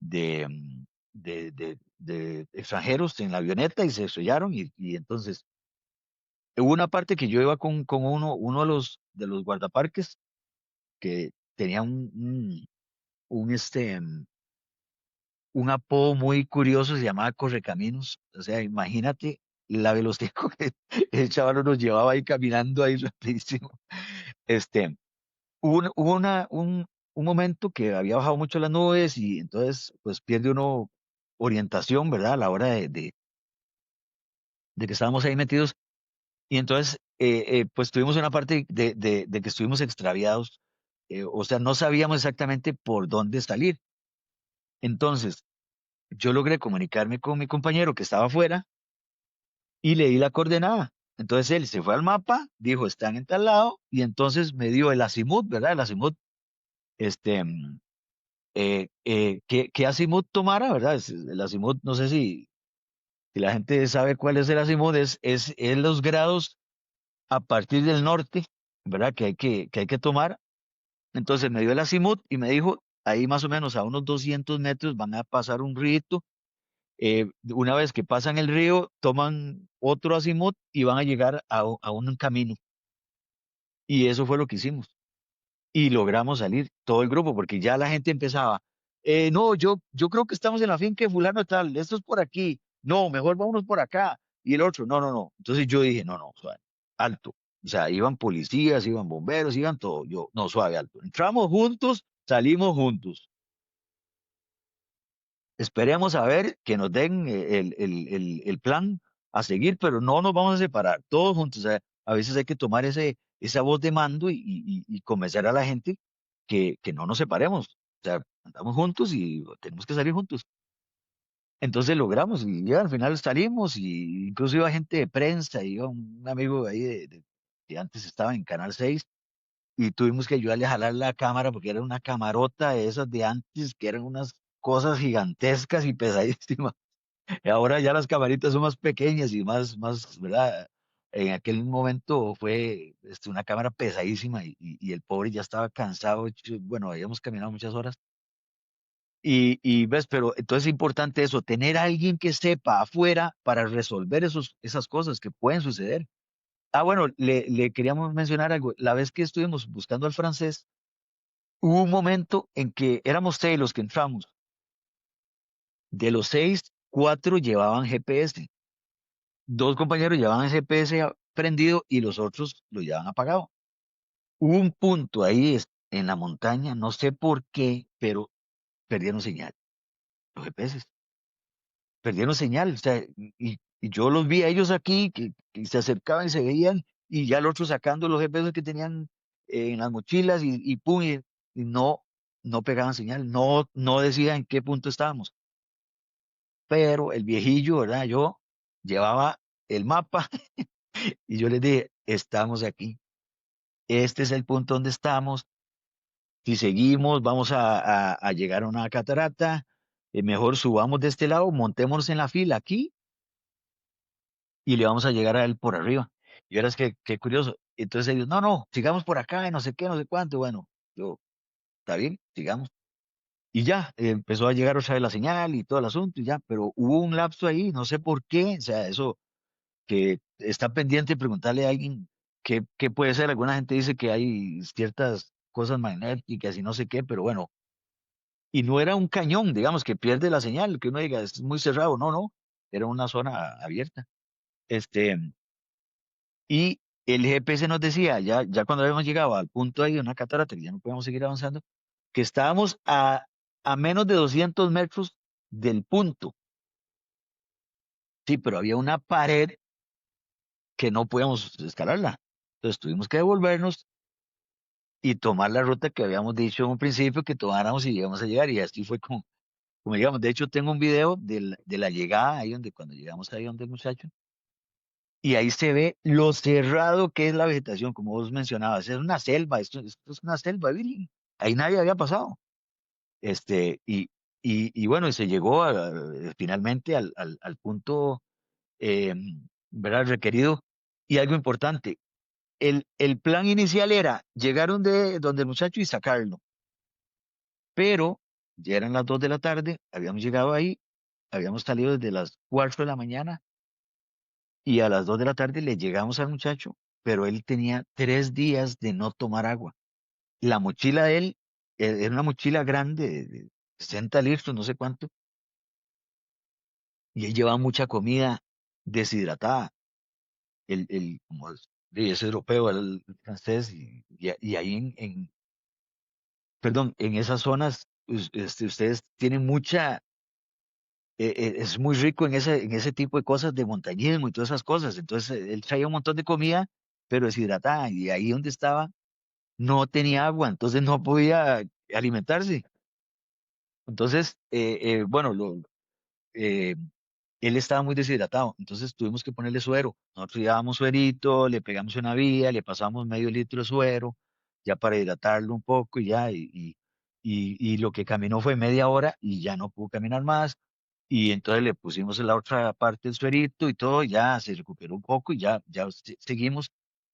mm, de extranjeros en la avioneta y se estrellaron, y entonces hubo una parte que yo iba con uno de los guardaparques que tenía un apodo muy curioso, se llamaba Correcaminos. O sea, imagínate la velocidad con que el chaval nos llevaba ahí caminando ahí rapidísimo. Este, hubo un momento que había bajado mucho las nubes y entonces pues pierde uno orientación, ¿verdad? A la hora de que estábamos ahí metidos. Y entonces pues tuvimos una parte de que estuvimos extraviados. O sea, no sabíamos exactamente por dónde salir. Entonces, yo logré comunicarme con mi compañero que estaba afuera y le di la coordenada. Entonces él se fue al mapa, dijo, están en tal lado, y entonces me dio el azimut, ¿verdad? El azimut, este, qué azimut tomara, ¿verdad? El azimut, no sé si la gente sabe cuál es el azimut, es los grados a partir del norte, ¿verdad? Que hay que tomar. Entonces me dio el azimut y me dijo, ahí más o menos a unos 200 metros van a pasar un rito. Una vez que pasan el río, toman otro azimut y van a llegar a un camino. Y eso fue lo que hicimos. Y logramos salir todo el grupo, porque ya la gente empezaba, no, yo creo que estamos en la finca de fulano tal, esto es por aquí, no, mejor vámonos por acá. Y el otro, no, no, no. Entonces yo dije, no, no, suave, alto. O sea, iban policías, iban bomberos, iban todo. Yo, no, suave, alto. Entramos juntos, salimos juntos. Esperemos a ver que nos den el plan a seguir, pero no nos vamos a separar, todos juntos. O sea, a veces hay que tomar esa voz de mando y convencer a la gente que no nos separemos. O sea, andamos juntos y tenemos que salir juntos. Entonces logramos y ya al final salimos y incluso iba gente de prensa, iba un amigo ahí que antes estaba en Canal 6 y tuvimos que ayudarle a jalar la cámara porque era una camarota de esas de antes que eran unas cosas gigantescas y pesadísimas. Y ahora ya las camaritas son más pequeñas y más, ¿verdad? En aquel momento fue una cámara pesadísima y el pobre ya estaba cansado. Bueno, habíamos caminado muchas horas. Y ves, pero entonces es importante eso, tener a alguien que sepa afuera para resolver esas cosas que pueden suceder. Ah, bueno, le queríamos mencionar algo. La vez que estuvimos buscando al francés, hubo un momento en que éramos 6 los que entramos. De los 6, 4 llevaban GPS. 2 compañeros llevaban el GPS prendido y los otros lo llevaban apagado. Hubo un punto ahí en la montaña, no sé por qué, pero perdieron señal. Los GPS perdieron señal. O sea, Y yo los vi a ellos aquí, que se acercaban y se veían, y ya el otro sacando los GPS que tenían en las mochilas y pum, y no pegaban señal, no decía en qué punto estábamos. Pero el viejillo, ¿verdad? Yo llevaba el mapa y yo les dije, estamos aquí, este es el punto donde estamos, si seguimos vamos a llegar a una catarata, mejor subamos de este lado, montémonos en la fila aquí y le vamos a llegar a él por arriba. Y ahora es que, qué curioso. Entonces ellos, no, sigamos por acá y no sé qué, no sé cuánto. Bueno, yo, está bien, sigamos. Y ya, empezó a llegar otra vez la señal y todo el asunto y ya, pero hubo un lapso ahí, no sé por qué, o sea, eso que está pendiente de preguntarle a alguien qué puede ser. Alguna gente dice que hay ciertas cosas magnéticas y no sé qué, pero bueno, y no era un cañón, digamos, que pierde la señal, que uno diga, es muy cerrado, no, era una zona abierta. Este, y el GPS nos decía, ya cuando habíamos llegado al punto ahí de una catarata, que ya no podíamos seguir avanzando, que estábamos a menos de 200 metros del punto. Sí, pero había una pared que no podíamos escalarla. Entonces tuvimos que devolvernos y tomar la ruta que habíamos dicho en un principio que tomáramos y llegamos a llegar. Y así fue como llegamos. De hecho, tengo un video de la llegada, ahí donde cuando llegamos ahí donde el muchacho, y ahí se ve lo cerrado que es la vegetación, como vos mencionabas. Es una selva, esto es una selva, virgen. Ahí nadie había pasado. Este, y bueno, y se llegó finalmente al punto, eh, ¿verdad? Requerido. Y algo importante, el plan inicial era llegar donde el muchacho y sacarlo, pero ya eran las 2 de la tarde, habíamos llegado ahí, habíamos salido desde las 4 de la mañana y a las 2 de la tarde le llegamos al muchacho, pero él tenía 3 días de no tomar agua. La mochila de él era una mochila grande de 60 litros, no sé cuánto, y él llevaba mucha comida deshidratada. Como es europeo, el francés, y ahí perdón, en esas zonas ustedes tienen es muy rico en ese tipo de cosas de montañismo y todas esas cosas. Entonces él traía un montón de comida, pero deshidratada, y ahí donde estaba no tenía agua, entonces no podía alimentarse. Entonces, bueno, eh, él estaba muy deshidratado, entonces tuvimos que ponerle suero. Nosotros llevábamos suerito, le pegamos una vía, le pasamos medio litro de suero, ya para hidratarlo un poco y ya, y lo que caminó fue media hora y ya no pudo caminar más. Y entonces le pusimos en la otra parte el suerito y todo, y ya se recuperó un poco y ya seguimos.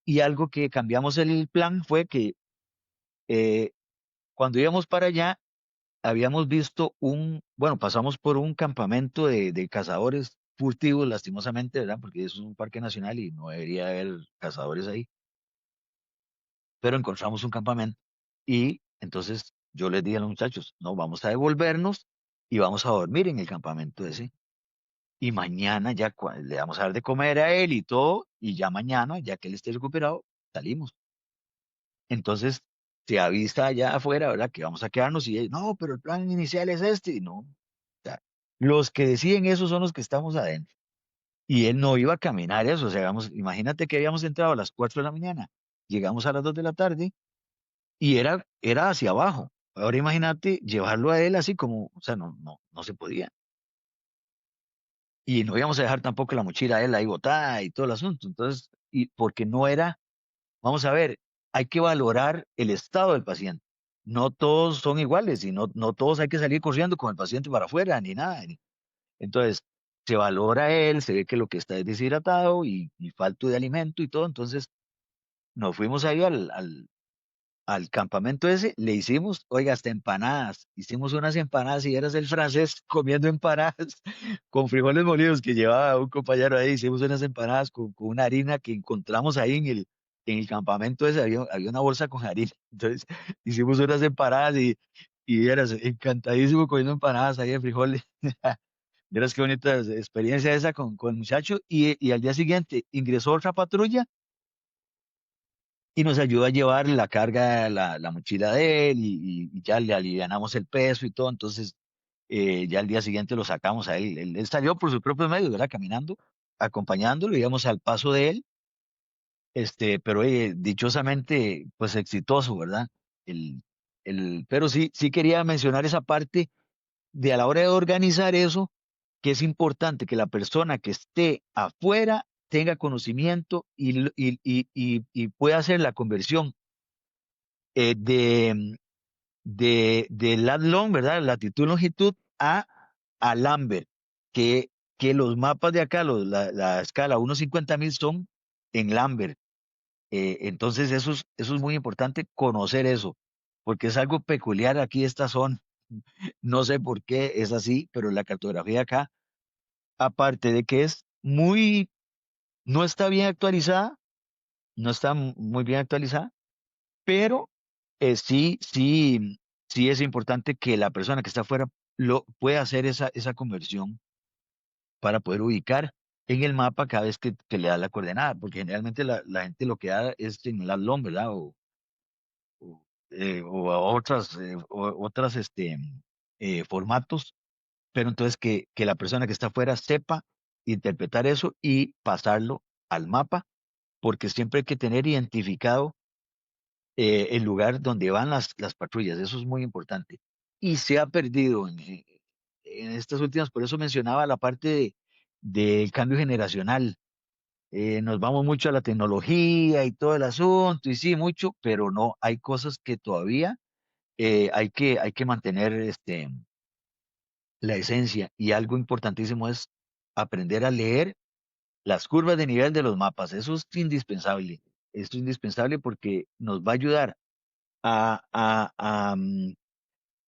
Y algo que cambiamos el plan fue que eh, cuando íbamos para allá, habíamos visto bueno, pasamos por un campamento de cazadores furtivos, lastimosamente, ¿verdad? Porque es un parque nacional y no debería haber cazadores ahí, pero encontramos un campamento y entonces yo les dije a los muchachos, no, vamos a devolvernos y vamos a dormir en el campamento ese. Y mañana ya le vamos a dar de comer a él y todo, y ya mañana, ya que él esté recuperado, salimos. Entonces se avisa allá afuera, ¿verdad? Que vamos a quedarnos y no, pero el plan inicial es este, y no. O sea, los que deciden eso son los que estamos adentro. Y él no iba a caminar eso, o sea, imagínate que habíamos entrado a las 4 de la mañana, llegamos a las 2 de la tarde y era hacia abajo. Ahora imagínate llevarlo a él así como, o sea, no se podía. Y no íbamos a dejar tampoco la mochila a él ahí botada y todo el asunto. Entonces, y porque no era, vamos a ver, hay que valorar el estado del paciente. No todos son iguales y no todos hay que salir corriendo con el paciente para afuera ni nada. Entonces, se valora él, se ve que lo que está es deshidratado y falto de alimento y todo. Entonces, nos fuimos ahí al campamento ese, le hicimos, oiga, hasta empanadas. Hicimos unas empanadas y eras el francés comiendo empanadas con frijoles molidos que llevaba un compañero ahí. Hicimos unas empanadas con una harina que encontramos ahí en el campamento ese. Había una bolsa con harina. Entonces, hicimos unas empanadas y eras encantadísimo comiendo empanadas ahí de frijoles. Verás qué bonita experiencia esa con el muchacho. Y al día siguiente ingresó otra patrulla y nos ayuda a llevar la carga, la mochila de él y ya le alivianamos el peso y todo. Entonces, ya al día siguiente lo sacamos a él. Él salió por sus propios medios, ¿verdad? Caminando. acompañándolo, íbamos al paso de él, pero dichosamente, pues exitoso, ¿verdad? El, pero sí quería mencionar esa parte de a la hora de organizar eso, que es importante que la persona que esté afuera tenga conocimiento y pueda hacer la conversión eh, de, del lat long, ¿verdad? Latitud, longitud a Lambert, que los mapas de acá, la escala 1.50.000 son en Lambert. Entonces eso es muy importante conocer eso, porque es algo peculiar aquí esta zona. No sé por qué es así, pero la cartografía acá, aparte de que es muy, no está bien actualizada, no está muy bien actualizada, pero sí es importante que la persona que está afuera lo pueda hacer esa conversión para poder ubicar en el mapa cada vez que le da la coordenada, porque generalmente la gente lo que da es en la LOM, ¿verdad? O a otras formatos, pero entonces que la persona que está afuera sepa interpretar eso y pasarlo al mapa, porque siempre hay que tener identificado el lugar donde van las patrullas, eso es muy importante. Y se ha perdido en estas últimas, por eso mencionaba la parte del cambio generacional. Nos vamos mucho a la tecnología y todo el asunto, y sí, mucho, pero no, hay cosas que todavía hay que mantener la esencia. Y algo importantísimo es aprender a leer las curvas de nivel de los mapas. Eso es indispensable. Esto es indispensable porque nos va a ayudar a, a, a, mm,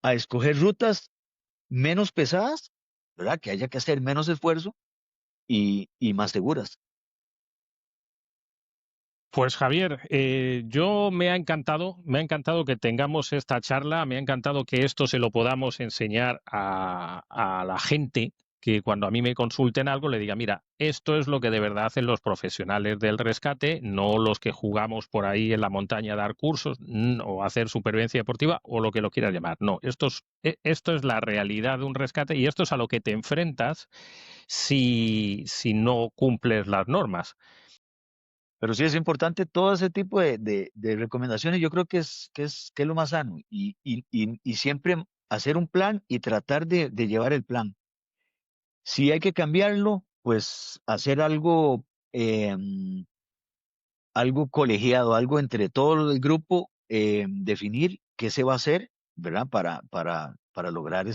a escoger rutas menos pesadas, ¿verdad? Que haya que hacer menos esfuerzo y más seguras. Pues Javier, yo me ha encantado que tengamos esta charla, me ha encantado que esto se lo podamos enseñar a la gente, que cuando a mí me consulten algo le diga, mira, esto es lo que de verdad hacen los profesionales del rescate, no los que jugamos por ahí en la montaña a dar cursos o hacer supervivencia deportiva o lo que lo quieras llamar. No, esto es la realidad de un rescate y esto es a lo que te enfrentas si no cumples las normas. Pero sí es importante todo ese tipo de recomendaciones. Yo creo que es lo más sano y siempre hacer un plan y tratar de llevar el plan. Si hay que cambiarlo, pues hacer algo colegiado, algo entre todo el grupo, definir qué se va a hacer, ¿verdad? Para lograr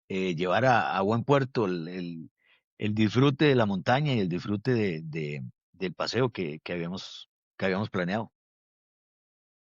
llevar a buen puerto el disfrute de la montaña y el disfrute del paseo que habíamos planeado.